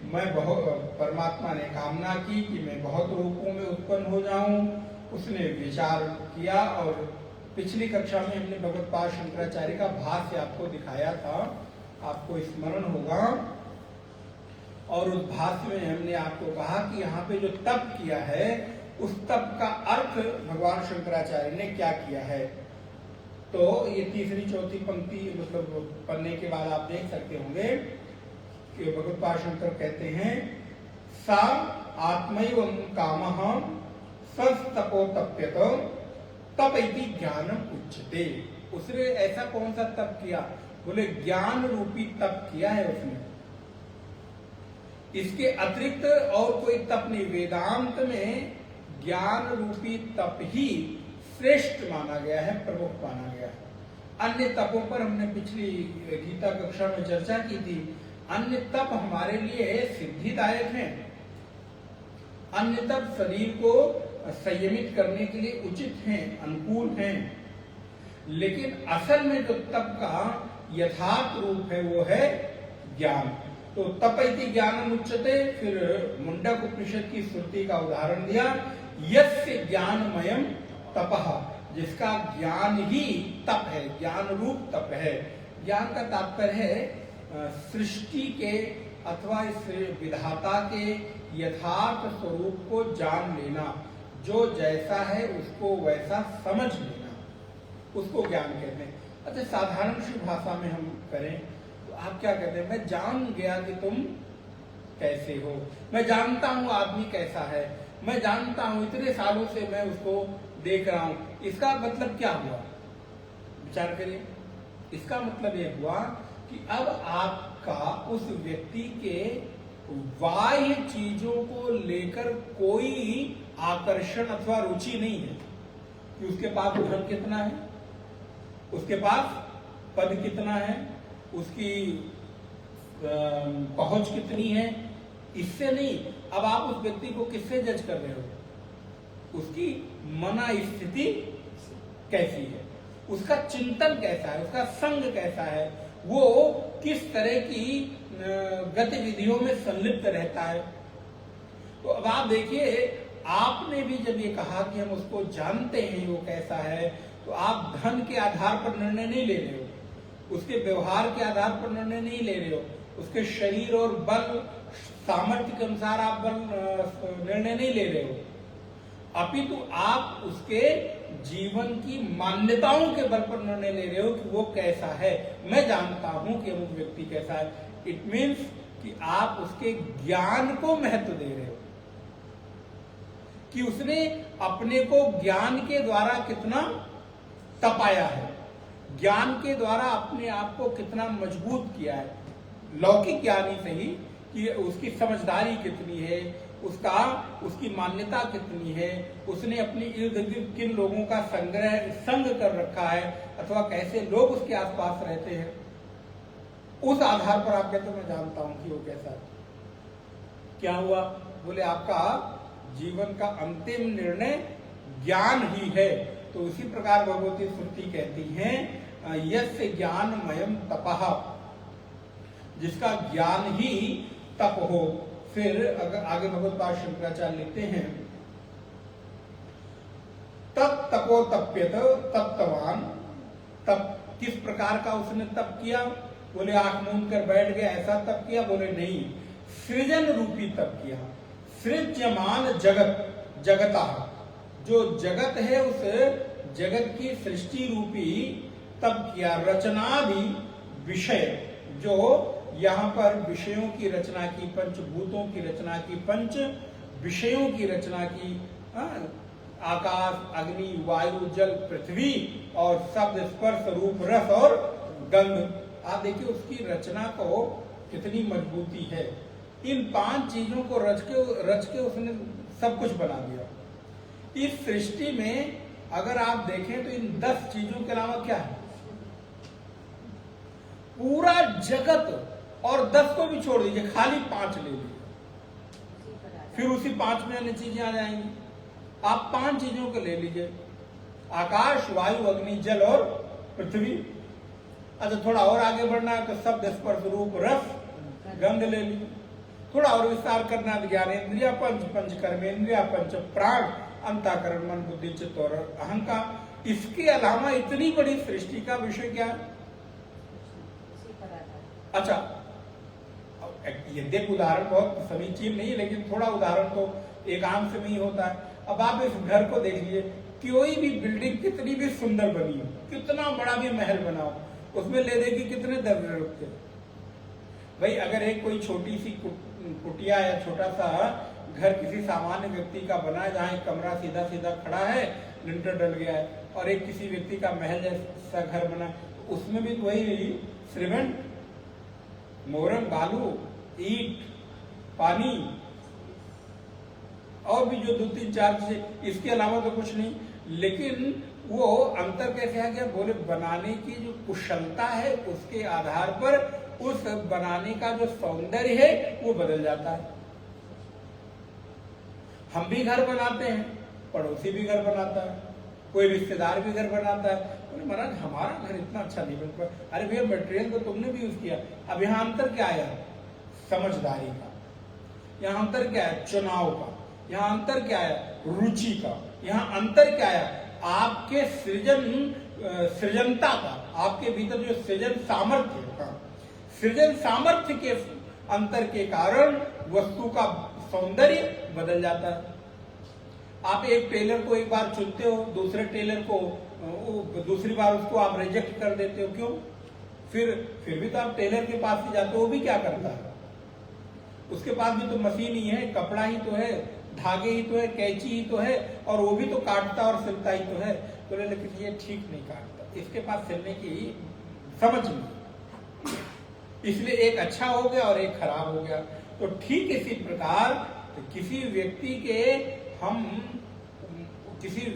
मैं बहुत, परमात्मा ने कामना की कि मैं बहुत रूपों में उत्पन्न हो जाऊं। उसने विचार किया, और पिछली कक्षा में हमने भगवत्पाद शंकराचार्य का भाष्य आपको दिखाया था, आपको स्मरण होगा। और उस भाष्य में हमने आपको कहा कि यहाँ पे जो तप किया है, उस तप का अर्थ भगवान शंकराचार्य ने क्या किया है। तो ये तीसरी चौथी पंक्ति, मतलब पढ़ने के बाद आप देख सकते होंगे कि भगवत्पाद शंकर कहते हैं, सा आत्मैव कामः सस्तपो तप्यत तप इति ज्ञानम उच्यते। उसने ऐसा कौन सा तप किया? बोले ज्ञान रूपी तप किया है उसने। इसके अतिरिक्त और कोई तप नहीं। वेदांत में ज्ञान रूपी तप ही श्रेष्ठ माना गया है, प्रमुख माना गया है। अन्य तपों पर हमने पिछली गीता कक्षा में चर्चा की थी। अन्य तप हमारे लिए सिद्धिदायक हैं, अन्य तप शरीर को संयमित करने के लिए उचित हैं, अनुकूल हैं। लेकिन असल में जो तप का यथार्थ रूप है, वो है ज्ञान। तो तप इति ज्ञानम उच्यते। फिर मुंडक उपनिषद की श्रुति का उदाहरण दिया, यस्य ज्ञानमयम तपः, जिसका ज्ञान ही तप है, ज्ञान रूप तप है। ज्ञान का तात्पर्य है सृष्टि के अथवा इस विधाता के यथार्थ स्वरूप को जान लेना, जो जैसा है उसको वैसा समझ लेना, उसको ज्ञान कहते हैं। अच्छा, साधारण सी भाषा में हम करें तो आप क्या कहते हैं? मैं जान गया कि तुम कैसे हो, मैं जानता हूं आदमी कैसा है, मैं जानता हूं, इतने सालों से मैं उसको देख रहा हूं। इसका मतलब क्या हुआ? विचार करिए। इसका मतलब यह हुआ कि अब आपका उस व्यक्ति के बाह्य चीजों को लेकर कोई आकर्षण अथवा रुचि नहीं है कि उसके पास धन कितना है, उसके पास पद कितना है, उसकी पहुंच कितनी है, इससे नहीं। अब आप उस व्यक्ति को किससे जज कर रहे हो? उसकी मना स्थिति कैसी है, उसका चिंतन कैसा है, उसका संग कैसा है, वो किस तरह की गतिविधियों में संलिप्त रहता है। तो अब आप देखिए, आपने भी जब ये कहा कि हम उसको जानते हैं वो कैसा है, तो आप धन के आधार पर निर्णय नहीं ले रहे हो, उसके व्यवहार के आधार पर निर्णय नहीं ले रहे हो, उसके शरीर और बल सामर्थ्य के अनुसार आप निर्णय नहीं ले रहे हो, अपितु आप उसके जीवन की मान्यताओं के बल पर निर्णय ले रहे हो कि वो कैसा है। मैं जानता हूं कि वो व्यक्ति कैसा है। इट मीन्स कि आप उसके ज्ञान को महत्व दे रहे हो कि उसने अपने को ज्ञान के द्वारा कितना तपाया है, ज्ञान के द्वारा अपने आप को कितना मजबूत किया है। लौकिक ज्ञान ही सही कि उसकी समझदारी कितनी है, उसकी मान्यता कितनी है, उसने अपनी इर्द गिर्द किन लोगों का संग कर रखा है, अथवा कैसे लोग उसके आसपास रहते हैं, उस आधार पर आप कहते हो मैं जानता हूं कि वो कैसा है। क्या हुआ? बोले आपका जीवन का अंतिम निर्णय ज्ञान ही है। तो उसी प्रकार भगवती श्रुति कहती हैं यस्य ज्ञानमयम तपः, जिसका ज्ञान ही तप हो। फिर अगर आगे भगवत पाद शंकराचार्य लिखते हैं तप तपो तप्यत तप्तवान, तप किस प्रकार का उसने तप किया? बोले आंख मूंद कर बैठ गया ऐसा तप किया? बोले नहीं, सृजन रूपी तप किया। सृज्यमान जगत जगता, जो जगत है उस जगत की सृष्टि रूपी तप किया। रचनादि विषय, जो यहाँ पर विषयों की रचना की, पंचभूतों की रचना की, पंच विषयों की रचना की, आकाश, अग्नि, वायु, जल, पृथ्वी और शब्द, स्पर्श, रूप, रस और गंध। आप देखिए उसकी रचना को कितनी मजबूती है। इन 5 चीजों को रच के उसने सब कुछ बना दिया। इस सृष्टि में अगर आप देखें तो इन 10 चीजों के अलावा क्या है? पूरा जगत, और 10 को भी छोड़ दीजिए, खाली 5 ले लीजिए, फिर उसी 5 में अन्य चीजें आ जाएंगी। आप 5 चीजों को ले लीजिए, आकाश, वायु, अग्नि, जल और पृथ्वी। अच्छा थोड़ा और आगे बढ़ना है तो शब्द, स्पर्श, रूप, रस, गंध ले लीजिए। थोड़ा और विस्तार करना है, ज्ञानेन्द्रिया पंच, पंच कर्मेंद्रिया पंच, प्राण, अंतःकरण, मन, बुद्धि, चित्त और अहंकार। इसके अलावा इतनी बड़ी सृष्टि का विषय क्या है? अच्छा, यद्यपि उदाहरण बहुत समीचीन नहीं, लेकिन थोड़ा उदाहरण तो एकांश में ही होता है। अब आप इस घर को देख लीजिए, कोई भी बिल्डिंग कितनी भी सुंदर बनी हो, कितना बड़ा भी महल बनाओ, उसमें ले देगी कितने दर्जे रुकते। भाई अगर एक कोई छोटी सी कुटिया या छोटा सा घर किसी सामान्य व्यक्ति का बना है, जहाँ एक कमरा सीधा सीधा खड़ा है, लिंटर डल गया है, और एक किसी व्यक्ति का महल जैसा घर बना, उसमें भी वही सीमेंट, मोरंग, बालू, ईट, पानी और भी जो 2-3-4 चीजें, इसके अलावा तो कुछ नहीं। लेकिन वो अंतर कैसे आ गया? बोले बनाने की जो कुशलता है उसके आधार पर उस बनाने का जो सौंदर्य है वो बदल जाता है। हम भी घर बनाते हैं, पड़ोसी भी घर बनाता है, कोई रिश्तेदार भी घर बनाता है। बोले महाराज हमारा घर इतना अच्छा नहीं बन पाया। अरे भैया मटेरियल तो तुमने भी यूज किया। अब यहाँ अंतर क्या आया? समझदारी का। यहाँ अंतर क्या है? चुनाव का। यहाँ अंतर क्या है? रुचि का। यहाँ अंतर क्या है? आपके सृजनता का, आपके भीतर जो सृजन सामर्थ्य का, सृजन सामर्थ्य के अंतर के कारण वस्तु का सौंदर्य बदल जाता है। आप एक टेलर को एक बार चुनते हो, दूसरे टेलर को दूसरी बार उसको आप रिजेक्ट कर देते हो, क्यों? फिर भी तो आप टेलर के पास ही जाते हो, वो भी क्या करता है? उसके पास भी तो मशीन ही है, कपड़ा ही तो है, धागे ही तो है, कैंची ही तो है, और वो भी तो काटता और सिलता ही तो है। तो लेकिन ये ठीक नहीं काटता, इसके पास सिलने की समझ नहीं, इसलिए एक अच्छा हो गया और एक खराब हो गया। तो ठीक इसी प्रकार किसी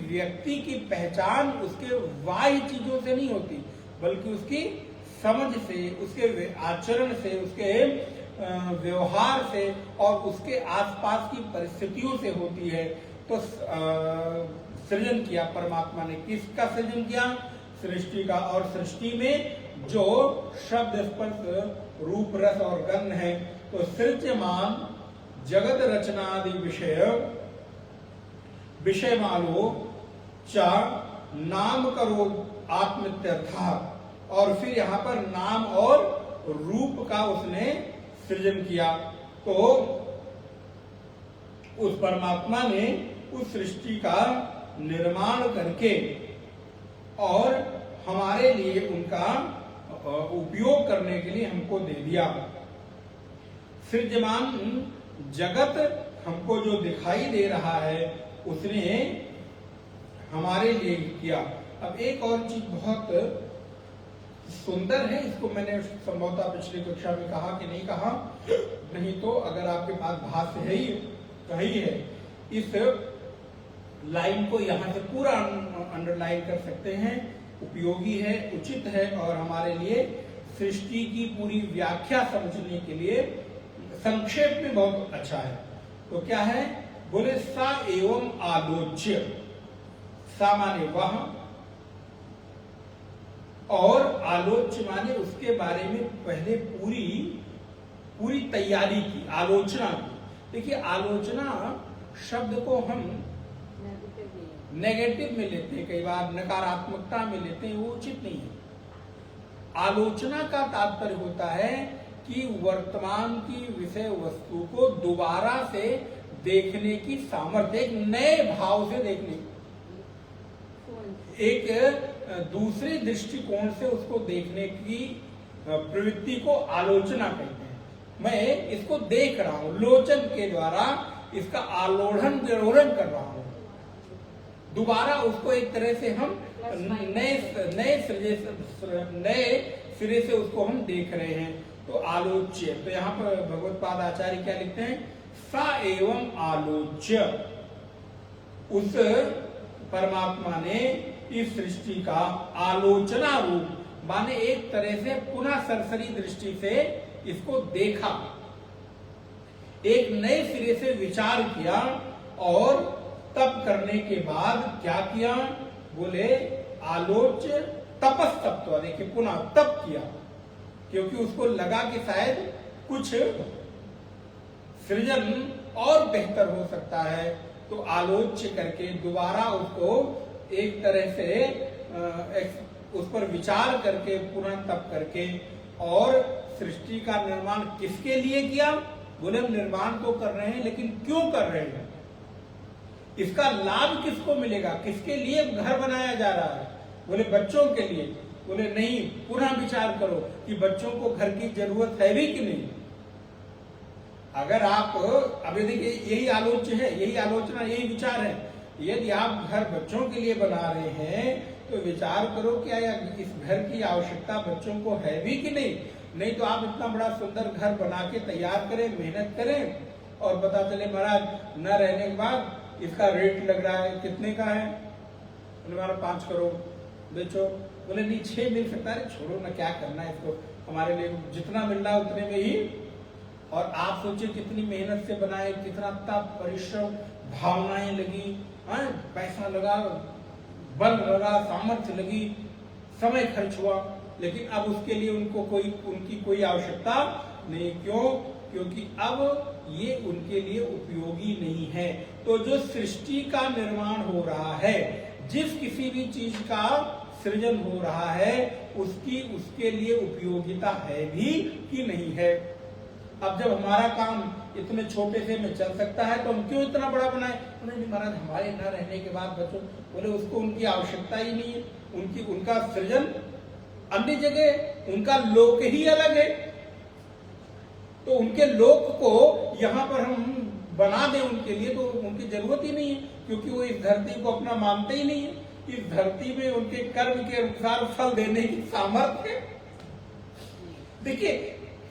व्यक्ति की पहचान उसके बाह्य चीजों से नहीं होती, बल्कि उसकी समझ से, उसके आचरण से, उसके व्यवहार से और उसके आसपास की परिस्थितियों से होती है। तो सृजन किया परमात्मा ने, किसका सृजन किया? सृष्टि का। और सृष्टि में जो शब्द, स्पर्श, रूप, रस और गंध है, तो सृज्यमान जगत रचनादि विषय मानो चा नाम करो आत्मित्यर्था। और फिर यहाँ पर नाम और रूप का उसने सृजन किया। तो उस परमात्मा ने उस सृष्टि का निर्माण करके और हमारे लिए उनका उपयोग करने के लिए हमको दे दिया। सृज्यमान जगत हमको जो दिखाई दे रहा है उसने हमारे लिए किया। अब एक और चीज बहुत सुंदर है, इसको मैंने संभवतः पिछली कक्षा में कहा कि नहीं कहा, नहीं तो अगर आपके पास भाष्य है ही कही है, इस लाइन को यहाँ से पूरा अंडरलाइन कर सकते हैं। उपयोगी है, उचित है और हमारे लिए सृष्टि की पूरी व्याख्या समझने के लिए संक्षेप में बहुत अच्छा है। तो क्या है? बोले सा एवं आलोच्य। सा माने वह, और आलोच्य माने उसके बारे में पहले पूरी तैयारी की, आलोचना की। देखिए, आलोचना शब्द को हम नेगेटिव में लेते हैं, कई बार नकारात्मकता में लेते हैं, वो उचित नहीं है। आलोचना का तात्पर्य होता है कि वर्तमान की विषय वस्तु को दोबारा से देखने की सामर्थ्य, एक नए भाव से देखने, एक दूसरे दृष्टिकोण से उसको देखने की प्रवृत्ति को आलोचना कहते हैं। मैं इसको देख रहा हूं, लोचन के द्वारा इसका आलोढ़न विलोड़न कर रहा हूं, दोबारा उसको एक तरह से हम नए सिरे से उसको हम देख रहे हैं, तो आलोच्य। तो यहाँ पर भगवत्पाद आचार्य क्या लिखते हैं? सा एवं आलोच्य। उस परमात्मा ने इस सृष्टि का आलोचना रूप माने एक तरह से पुनः सरसरी दृष्टि से इसको देखा, एक नए सिरे से विचार किया, और तप करने के बाद क्या किया? बोले आलोच्य तपस्तप्त्वा। देखिए, पुनः तप किया, क्योंकि उसको लगा कि शायद कुछ सृजन और बेहतर हो सकता है, तो आलोच्य करके दोबारा उसको एक तरह से उस पर विचार करके पुनः तप करके, और सृष्टि का निर्माण किसके लिए किया? बोले हम निर्माण तो कर रहे हैं, लेकिन क्यों कर रहे हैं? इसका लाभ किसको मिलेगा? किसके लिए घर बनाया जा रहा है? बोले बच्चों के लिए। बोले नहीं, पुनः विचार करो कि बच्चों को घर की जरूरत है भी कि नहीं। अगर आप अभी देखिए, यही आलोच्य है, यही आलोचना, यही विचार है। यदि आप घर बच्चों के लिए बना रहे हैं, तो विचार करो क्या इस घर की आवश्यकता बच्चों को है भी कि नहीं। नहीं तो आप इतना बड़ा सुंदर घर बना के तैयार करें, मेहनत करें, और पता चले महाराज न रहने के बाद इसका रेट लग रहा है, कितने का है? बोले हमारा 5 करोड़, बेचो। बोले नहीं, 6 मिल सकता है, छोड़ो ना, क्या करना है इसको, हमारे लिए जितना मिल रहा है उतने में ही। और आप सोचिए कितनी मेहनत से बनाए, कितना परिश्रम, भावनाएं लगी, पैसा लगा, बल लगा, सामर्थ्य लगी, समय खर्च हुआ, लेकिन अब उसके लिए उनकी कोई आवश्यकता नहीं। क्यों? क्योंकि अब ये उनके लिए उपयोगी नहीं है। तो जो सृष्टि का निर्माण हो रहा है, जिस किसी भी चीज का सृजन हो रहा है, उसके लिए उपयोगिता है भी कि नहीं है। अब जब हमारा काम इतने छोटे से में चल सकता है, तो हम क्यों इतना बड़ा बनाए? नहीं महाराज, हमारे न रहने के बाद बच्चों, बोले उसको उनकी आवश्यकता ही नहीं है। उनका सृजन अन्य जगह, उनका लोक ही अलग है, तो उनके लोक को यहाँ पर हम बना दें उनके लिए, तो उनकी जरूरत ही नहीं है, क्योंकि वो इस धरती को अपना मानते ही नहीं है। इस धरती में उनके कर्म के अनुसार फल देने की सामर्थ्य है। देखिए,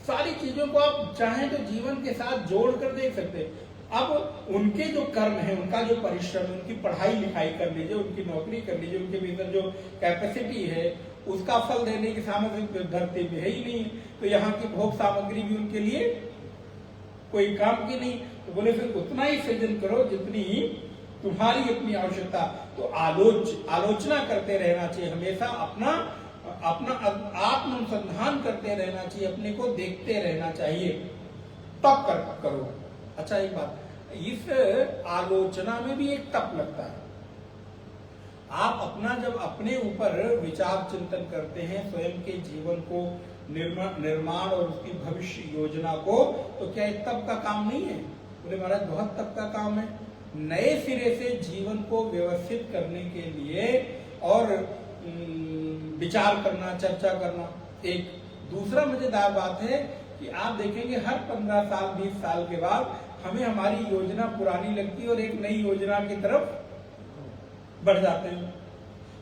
सारी चीजों को आप चाहें तो जीवन के साथ जोड़ कर देख सकते हैं। अब उनके जो कर्म है, उनका जो परिश्रम, उनकी पढ़ाई लिखाई कर लीजिए, उनकी नौकरी कर लीजिए, उनके भीतर जो कैपेसिटी है, उसका फल देने की सामर्थ्य धरती में है ही नहीं। तो यहाँ की भोग सामग्री भी उनके लिए कोई काम की नहीं। तो बोले फिर उतना ही सृजन करो जितनी तुम्हारी अपनी आवश्यकता। तो आलोचना करते रहना चाहिए, हमेशा अपना आत्मनुसंधान करते रहना चाहिए, अपने को देखते रहना चाहिए, तप करो। अच्छा, एक बात, इस आलोचना में भी एक तप लगता है। आप जब अपने ऊपर विचार चिंतन करते हैं, स्वयं के जीवन को निर्माण और उसकी भविष्य योजना को, तो क्या एक तप का काम नहीं है? बोले महाराज बहुत तप का काम है। नए सिरे से जीवन को व्यवस्थित करने के लिए और विचार करना, चर्चा करना। एक दूसरा मजेदार बात है कि आप देखेंगे हर 15 साल 20 साल के बाद हमें हमारी योजना पुरानी लगती है और एक नई योजना की तरफ बढ़ जाते हैं।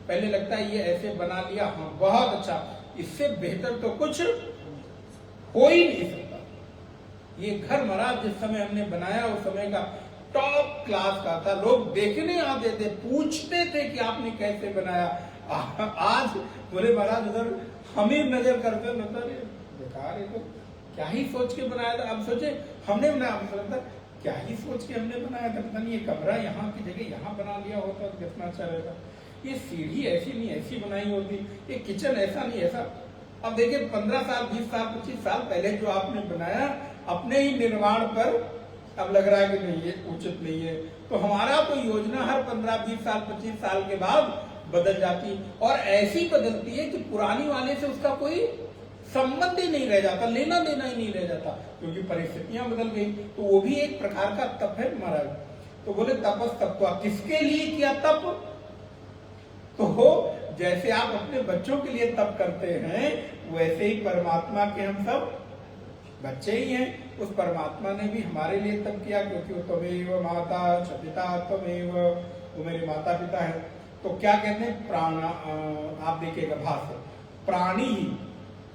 पहले लगता है ये ऐसे बना लिया, हाँ बहुत अच्छा, इससे बेहतर तो कुछ हो ही नहीं सकता। ये घर महाराज जिस समय हमने बनाया उस समय का टॉप क्लास का था, लोग देखने आते थे, पूछते थे कि आपने कैसे बनाया। आज बोले महाराज उधर हम ही नजर करते, मतलब बेकार है, तो क्या ही सोच के बनाया था। अब सोचे हमने बनाया, लगता क्या ही सोच के हमने बनाया था, पता नहीं ये कमरा यहाँ की जगह यहाँ बना लिया होता तो कितना अच्छा रहेगा, ये सीढ़ी ऐसी नहीं ऐसी बनाई होती, ये किचन ऐसा नहीं ऐसा। अब देखिए 15 साल 20 साल 25 साल पहले जो आपने बनाया अपने ही निर्माण पर अब लग रहा है कि नहीं ये उचित नहीं है, तो हमारा तो योजना हर 15 20 साल 25 साल के बाद बदल जाती, और ऐसी बदलती है कि पुरानी वाले से उसका कोई संबंध ही नहीं रह जाता, लेना देना ही नहीं रह जाता, क्योंकि परिस्थितियां बदल गई। तो वो भी एक प्रकार का तप है महाराज। तो बोले तपस तत्व किसके लिए किया तप? तो जैसे आप अपने बच्चों के लिए तप करते हैं वैसे ही परमात्मा के हम सब बच्चे ही हैं। उस परमात्मा ने भी हमारे लिए तप किया, क्योंकि वो त्वमेव माता च पिता त्वमेव, वो मेरे माता पिता है। तो क्या कहते हैं प्राण, आप देखिएगा भाष्य, प्राणी ही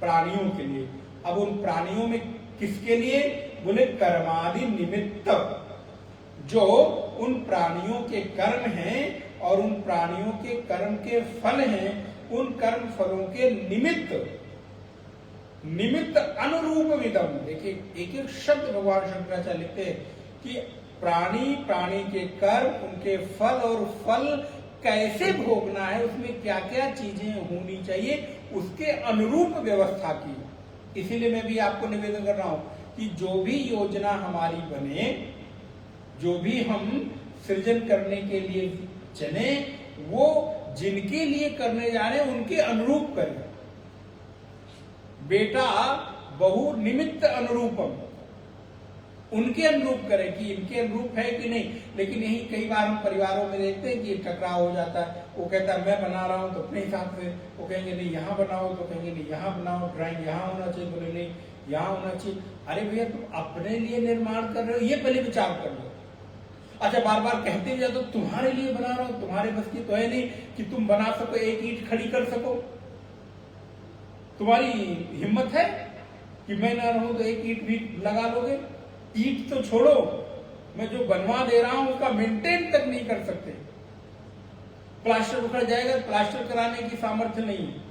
प्राणियों के लिए। अब उन प्राणियों में किसके लिए? बोले कर्मादि निमित्त, जो उन प्राणियों के कर्म हैं और उन प्राणियों के कर्म के फल हैं, उन कर्म फलों के निमित्त अनुरूप विदम। देखिए एक एक शब्द भगवान शंकराचार्य लिखते हैं कि प्राणी के कर्म, उनके फल और फल कैसे भोगना है, उसमें क्या क्या चीजें होनी चाहिए, उसके अनुरूप व्यवस्था की। इसीलिए मैं भी आपको निवेदन कर रहा हूं कि जो भी योजना हमारी बने, जो भी हम सृजन करने के लिए चले, वो जिनके लिए करने जा रहे हैं उनके अनुरूप करें। बेटा बहु निमित्त अनुरूपम, उनके अनुरूप करें कि इनके अनुरूप है कि नहीं। लेकिन यही कई बार हम परिवारों में देखते हैं कि टकराव हो जाता है। वो कहता है मैं बना रहा हूं तो अपने हिसाब से, वो कहेंगे नहीं यहाँ बनाओ, तो कहेंगे नहीं यहाँ बनाओ, ड्राइंग यहाँ होना चाहिए, बोले नहीं यहाँ होना चाहिए। अरे भैया तुम अपने लिए निर्माण कर रहे हो, ये पहले विचार कर लो। अच्छा बार बार कहते जाए तो तुम्हारे लिए बना रहा हूं, तुम्हारे बस की तो है नहीं कि तुम बना सको, एक ईंट खड़ी कर सको। तुम्हारी हिम्मत है कि मैं ना रहूं तो एक ईंट भी लगा लोगे? ईंट तो छोड़ो, मैं जो बनवा दे रहा हूं उसका मेंटेन तक नहीं कर सकते। प्लास्टर उखड़ जाएगा, प्लास्टर कराने की सामर्थ्य नहीं है।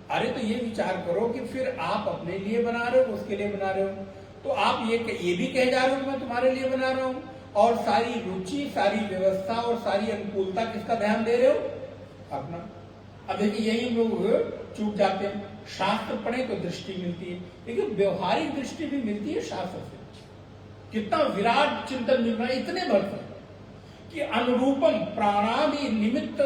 अरे तो ये विचार करो कि फिर आप अपने लिए बना रहे हो, उसके लिए बना रहे हो, तो आप ये भी कह जा रहे हो मैं तुम्हारे लिए बना रहा हूं, और सारी रुचि, सारी व्यवस्था और सारी अनुकूलता किसका ध्यान दे रहे हो? अपना। अब देखिए यही लोग चूक जाते हैं। शास्त्र पढ़े तो दृष्टि मिलती है, लेकिन व्यवहारिक दृष्टि भी मिलती है शास्त्र से। कितना विराट चिंतन मिल रहा है इतने वर्ष कि अनुरूपम प्राणादि निमित्त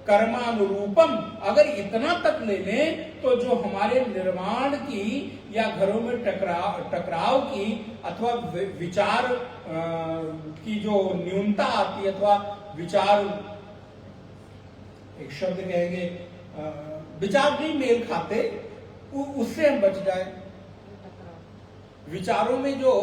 कर्मानुरूपम, अगर इतना तक ले लें तो जो हमारे निर्माण की या घरों में टकराव की अथवा विचार की जो न्यूनता आती है, अथवा विचार, एक शब्द कहेंगे, विचार नहीं मेल खाते, उससे हम बच जाए। विचारों में जो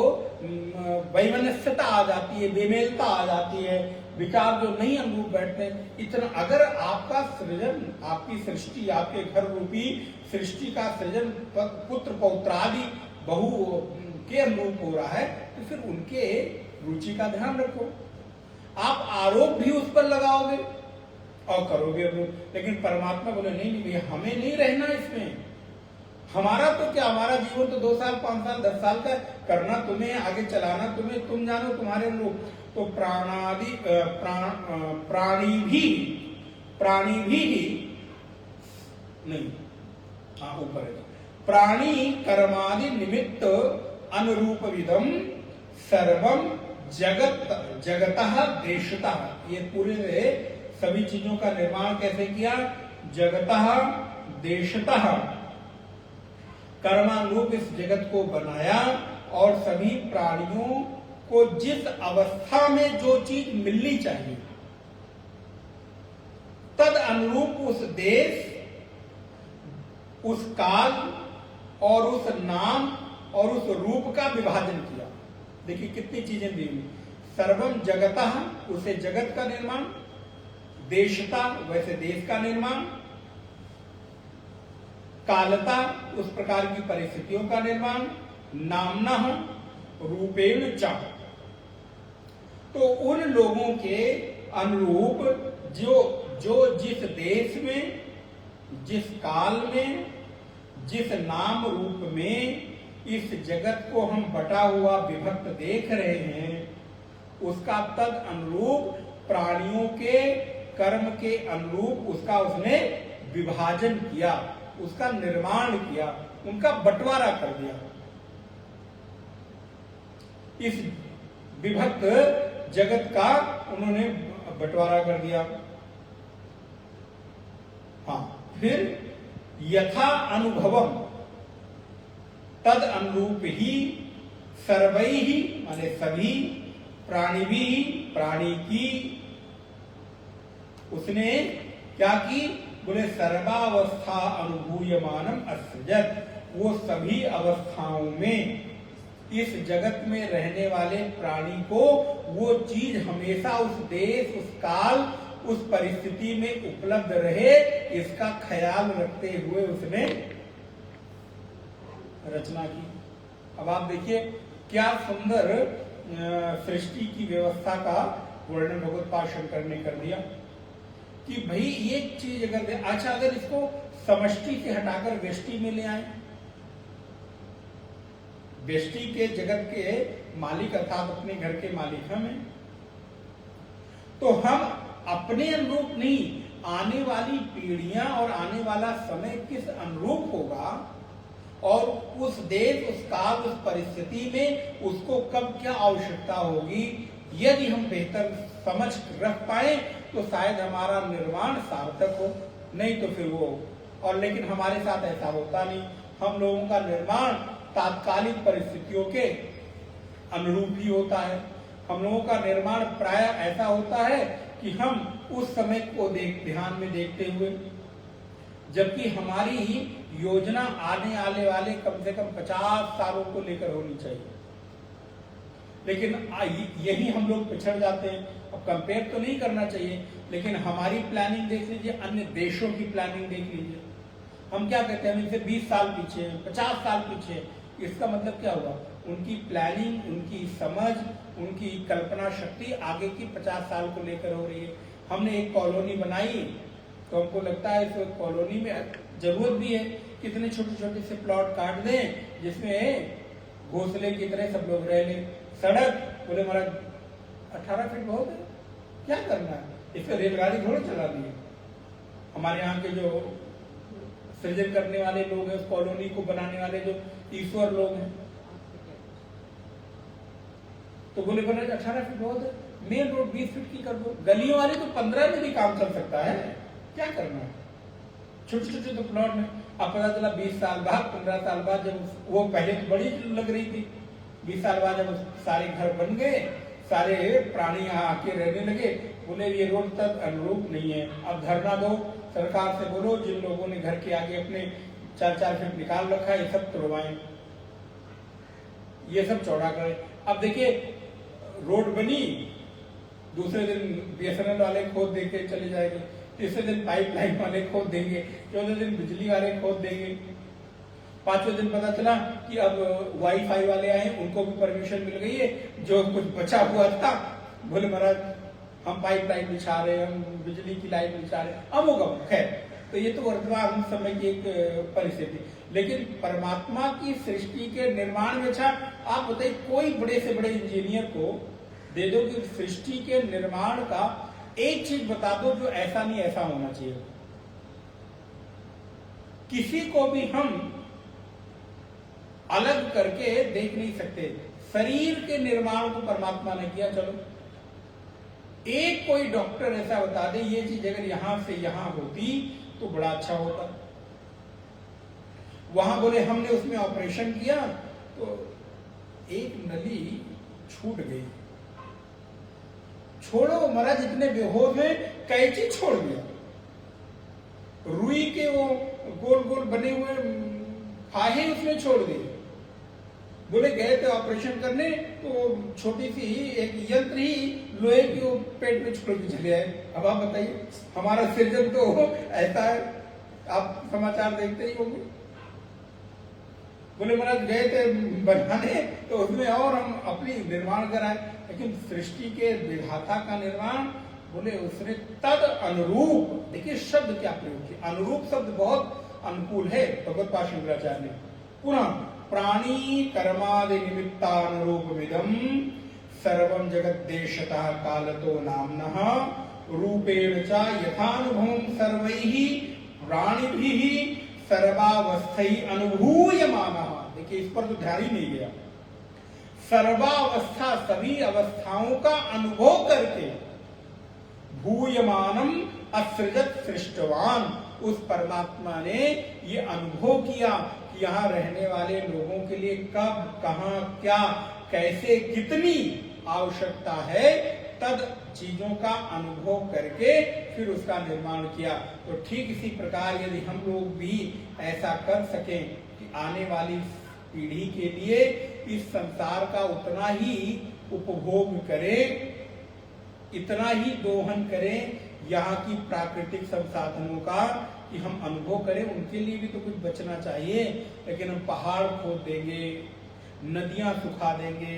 वैमनस्यता आ जाती है, बेमेलता आ जाती है, विचार जो नहीं अनुरूप बैठते, इतना अगर आपका सृजन, आपकी सृष्टि, आपके घर रूपी सृष्टि का सृजन पुत्र पौत्रादि बहु के अनुरूप हो रहा है, तो फिर उनके रुचि का ध्यान रखो। आप आरोप भी उस पर लगाओगे और करोगे अनुरूप, लेकिन परमात्मा बोले नहीं नहीं हमें नहीं रहना इसमें। हमारा तो क्या, हमारा जीवन तो 2 साल 5 साल 10 साल का करना तुम्हें, आगे चलाना तुम्हें, तुम जानो तुम्हारे अनुरूप। तो प्राणादि प्राणी भी नहीं, हाँ ऊपर है, प्राणी कर्मादि निमित्त अनुरूप विदम सर्वम जगतः देशतः। ये पूरे सभी चीजों का निर्माण कैसे किया? जगतः देशतः, कर्मानुरूप इस जगत को बनाया, और सभी प्राणियों को जिस अवस्था में जो चीज मिलनी चाहिए तद अनुरूप उस देश, उस काल और उस नाम और उस रूप का विभाजन किया। देखिए कितनी चीजें दी हुई। सर्वम जगतः, उसे जगत का निर्माण, देशता वैसे देश का निर्माण, कालता उस प्रकार की परिस्थितियों का निर्माण, नामना रूपेण च, तो उन लोगों के अनुरूप जो जिस देश में, जिस काल में, जिस नाम रूप में इस जगत को हम बटा हुआ विभक्त देख रहे हैं, उसका तद अनुरूप प्राणियों के कर्म के अनुरूप उसका उसने विभाजन किया, उसका निर्माण किया, उनका बंटवारा कर दिया। इस विभक्त जगत का उन्होंने बंटवारा कर दिया। हाँ, फिर यथा अनुभवम तद अनुरूप ही सर्वैः ही माने सभी प्राणिभी प्राणी की उसने क्या की? बोले सर्वावस्था अनुभूयमानम असृजत, वो सभी अवस्थाओं में इस जगत में रहने वाले प्राणी को वो चीज हमेशा उस देश, उस काल, उस परिस्थिति में उपलब्ध रहे, इसका ख्याल रखते हुए उसने रचना की। अब आप देखिए क्या सुंदर सृष्टि की व्यवस्था का वर्णन भगवत्पाद शंकर ने कर दिया कि भाई ये चीज अगर अच्छा, अगर इसको समष्टि से हटाकर व्यष्टि में ले आए, व्यष्टि के जगत के मालिक अर्थात अपने घर के मालिक हम हैं, तो हम अपने अनुरूप नहीं, आने वाली पीढ़ियां और आने वाला समय किस अनुरूप होगा और उस देश, उस काल, उस परिस्थिति में उसको कब क्या आवश्यकता होगी, यदि हम बेहतर समझ रख पाए तो शायद हमारा निर्माण सार्थक हो, नहीं तो फिर वो। और लेकिन हमारे साथ ऐसा होता नहीं, हम लोगों का निर्माण तात्कालिक परिस्थितियों के अनुरूप ही होता है। हम लोगों का निर्माण प्राय ऐसा होता है कि हम उस समय को ध्यान में देखते हुए, जबकि हमारी ही योजना आने वाले कम से कम 50 सालों को लेकर होनी चाहिए, लेकिन यही हम लोग पिछड़ जाते हैं। अब कंपेयर तो नहीं करना चाहिए, लेकिन हमारी प्लानिंग देख लीजिए, अन्य देशों की प्लानिंग देख लीजिए। हम क्या कहते हैं, हम इनसे 20 साल पीछे हैं, 50 साल पीछे हैं। इसका मतलब क्या हुआ? उनकी प्लानिंग, उनकी समझ, उनकी कल्पना शक्ति आगे की 50 साल को लेकर हो रही है। हमने एक कॉलोनी बनाई तो हमको लगता है इस कॉलोनी में जरूरत भी है कितने छोटे छोटे से प्लॉट काट दें जिसमें घोंसले की तरह सब लोग रह लें। सड़क बोले महाराज 18 फीट बहुत है, क्या करना है, इस पर रेलगाड़ी थोड़ी चला दी है। हमारे यहाँ के जो सृजन करने वाले लोग हैं, उस कॉलोनी को बनाने वाले जो ईश्वर लोग हैं, तो बोले महाराज 18 फीट बहुत है, मेन रोड 20 फीट की कर दो। गलियों वाले तो 15 में भी काम चल सकता है, क्या करना है छोटे छोटे तो प्लॉट में। अब पता चला 20 साल बाद, 15 साल बाद, जब वो पहले तो बड़ी लग रही थी, 20 साल बाद जब सारे घर बन गए, सारे प्राणी यहाँ आके रहने लगे, बोले ये रोड तक अनुरूप नहीं है, अब धरना दो, सरकार से बोलो जिन लोगों ने घर के आगे अपने 4-4 फीट निकाल रखा है ये सब तोड़वाएं, ये सब चौड़ा करें। अब देखिए रोड बनी, दूसरे दिन BSNL वाले खोद देके चले जाएंगे, तीसरे दिन पाइपलाइन वाले खोद देंगे, चौथे दिन बिजली वाले खोद देंगे, पांचवें दिन पता चला कि अब वाईफाई वाले आए, उनको भी परमिशन मिल गई है, जो कुछ बचा हुआ था बोले महाराज हम पाइपलाइन बिछा रहे हैं, हम बिजली की लाइन बिछा रहे हैं, अमुक अमुक। खैर, तो ये तो वर्तमान समय की एक परिस्थिति। लेकिन परमात्मा की सृष्टि के निर्माण में अच्छा आप बताइए, कोई बड़े से बड़े इंजीनियर को दे दो कि सृष्टि के निर्माण का एक चीज बता दो जो ऐसा नहीं ऐसा होना चाहिए। किसी को भी हम अलग करके देख नहीं सकते। शरीर के निर्माण को परमात्मा ने किया, चलो एक कोई डॉक्टर ऐसा बता दे ये चीज अगर यहां से यहां होती तो बड़ा अच्छा होता। वहां बोले हमने उसमें ऑपरेशन किया तो एक नली छूट गई, छोड़ो महाराज इतने बेहोश में कैंची छोड़ दिया, रुई के वो गोल गोल बने हुए फाहे उसमें छोड़ दिए। बोले गए थे ऑपरेशन करने तो छोटी सी ही एक यंत्र ही लोहे की वो पेट में छोड़ के चले आए। अब आप बताइए हमारा सृजन तो ऐसा है, आप समाचार देखते ही होंगे। बोले महाराज गए थे बनाने तो उसमें और हम अपनी निर्माण कराए, लेकिन सृष्टि के विधाता का निर्माण बोले उसने तद अनुरूप, देखिए शब्द क्या प्रयोग किया, अनुरूप शब्द बहुत अनुकूल है भगवत्पाद शंकराचार्य ने। पुनः प्राणी कर्मादि निमित्तानुरूपमिदं सर्वं जगद्देशतः कालतो नाम्नः रूपेण च यथानुभवं सर्वैः प्राणिभिः सर्वावस्थै अनुभूयमानः। देखिए इस पर तो ध्यान ही नहीं गया। सर्वावस्था सभी अवस्थाओं का अनुभव करके भूयमानम असृजत सृष्टवान, उस परमात्मा ने ये अनुभव किया कि यहाँ रहने वाले लोगों के लिए कब कहाँ क्या कैसे कितनी आवश्यकता है, तद चीजों का अनुभव करके फिर उसका निर्माण किया। तो ठीक इसी प्रकार यदि हम लोग भी ऐसा कर सकें कि आने वाली पीढ़ी के लिए इस संसार का उतना ही उपभोग करें, इतना ही दोहन करें, यहाँ की प्राकृतिक संसाधनों का कि हम अनुभव करें, उनके लिए भी तो कुछ बचना चाहिए। लेकिन हम पहाड़ खोद देंगे, नदियां सुखा देंगे,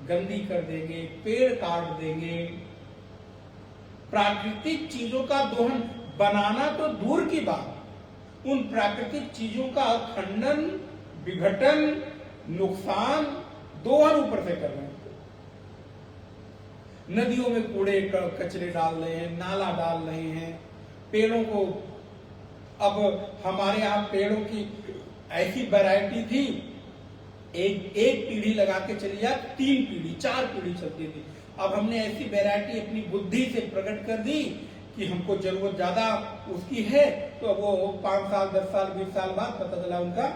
गंदी कर देंगे, पेड़ काट देंगे, प्राकृतिक चीजों का दोहन, बनाना तो दूर की बात, उन प्राकृतिक चीजों का खंडन, विघटन, नुकसान, दोहन ऊपर से कर रहे हैं। नदियों में कूड़े कचरे डाल रहे हैं, नाला डाल रहे हैं, पेड़ों को, अब हमारे यहाँ पेड़ों की ऐसी वैरायटी थी, एक पीढ़ी लगा के चली जा, 3 पीढ़ी 4 पीढ़ी चलती थी। अब हमने ऐसी वैरायटी अपनी बुद्धि से प्रकट कर दी कि हमको जरूरत ज्यादा उसकी है, तो वो 5 साल 10 साल 20 साल बाद पता चला उनका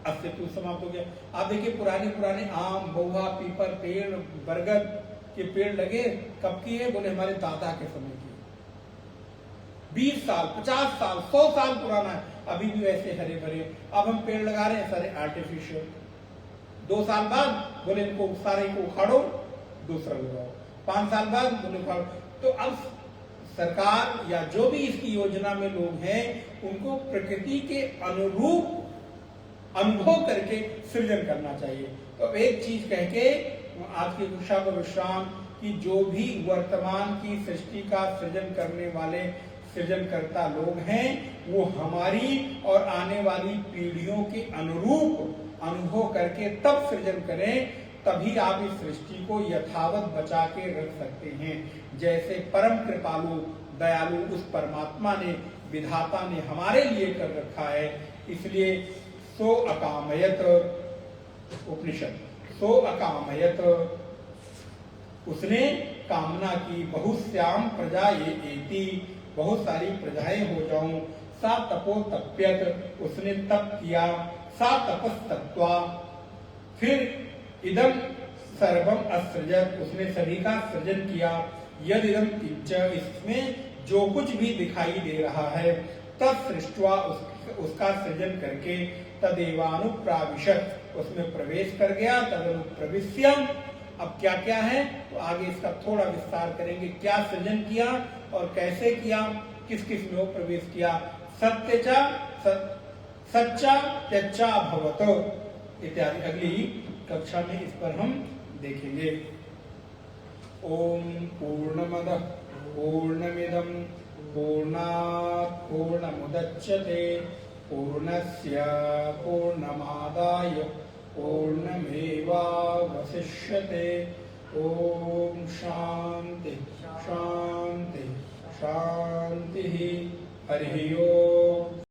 अस्तित्व समाप्त हो गया। आप देखिए पुराने आम, बहुआ, पीपल पेड़, बरगद के पेड़ लगे, कब की है? बोले हमारे दादा के समय की, 20 साल 50 साल 100 साल पुराना है, अभी भी वैसे हरे भरे। अब हम पेड़ लगा रहे हैं सारे आर्टिफिशियल, 2 साल बाद बोले इनको सारे को उखाड़ो, दूसरा लगाओ, 5 साल बाद बोले उखाड़ो। तो अब सरकार या जो भी इसकी योजना में लोग हैं, उनको प्रकृति के अनुरूप अनुभव करके सृजन करना चाहिए। तो एक चीज कह के आज की कक्षा का विश्राम कि जो भी वर्तमान की सृष्टि का सृजन करने वाले सृजनकर्ता लोग हैं, वो हमारी और आने वाली पीढ़ियों के अनुरूप अनुभव करके तब सृजन करें, तभी आप इस सृष्टि को यथावत बचा के रख सकते हैं। जैसे परम कृपालु दयालु उस परमात्मा ने, विधाता ने हमारे लिए कर रखा है। इसलिए सो अकामयत, उपनिषद सो अकामयत, उसने कामना की, बहुश्याम प्रजा ये एति, बहुत सारी प्रजाएं हो जाऊं। सा तपो तप्यत, उसने तप किया। सा तपस्तत्वा, फिर इदम सर्वम असृजत, उसने सभी का सृजन किया। यद इदम किंच, इसमें जो कुछ भी दिखाई दे रहा है, तत् सृष्ट्वा, उसका सृजन करके, तदेवानुप्राविशत, उसमें प्रवेश कर गया। तदनुप्रविश्यम, अब क्या क्या है तो आगे इसका थोड़ा विस्तार करेंगे। क्या सृजन किया और कैसे किया, किस किस में वो प्रवेश किया। सत्यचा सच्चा त्यच्चा भवत इत्यादि अगली कक्षा में इस पर हम देखेंगे। ओम पूर्णमदः पूर्णमिदं पूर्णात् पूर्णमुदच्यते पूर्णस्य पूर्णमादाय पूर्णमेवावशिष्यते। ओम शांति शांति शांति। हरि ओम।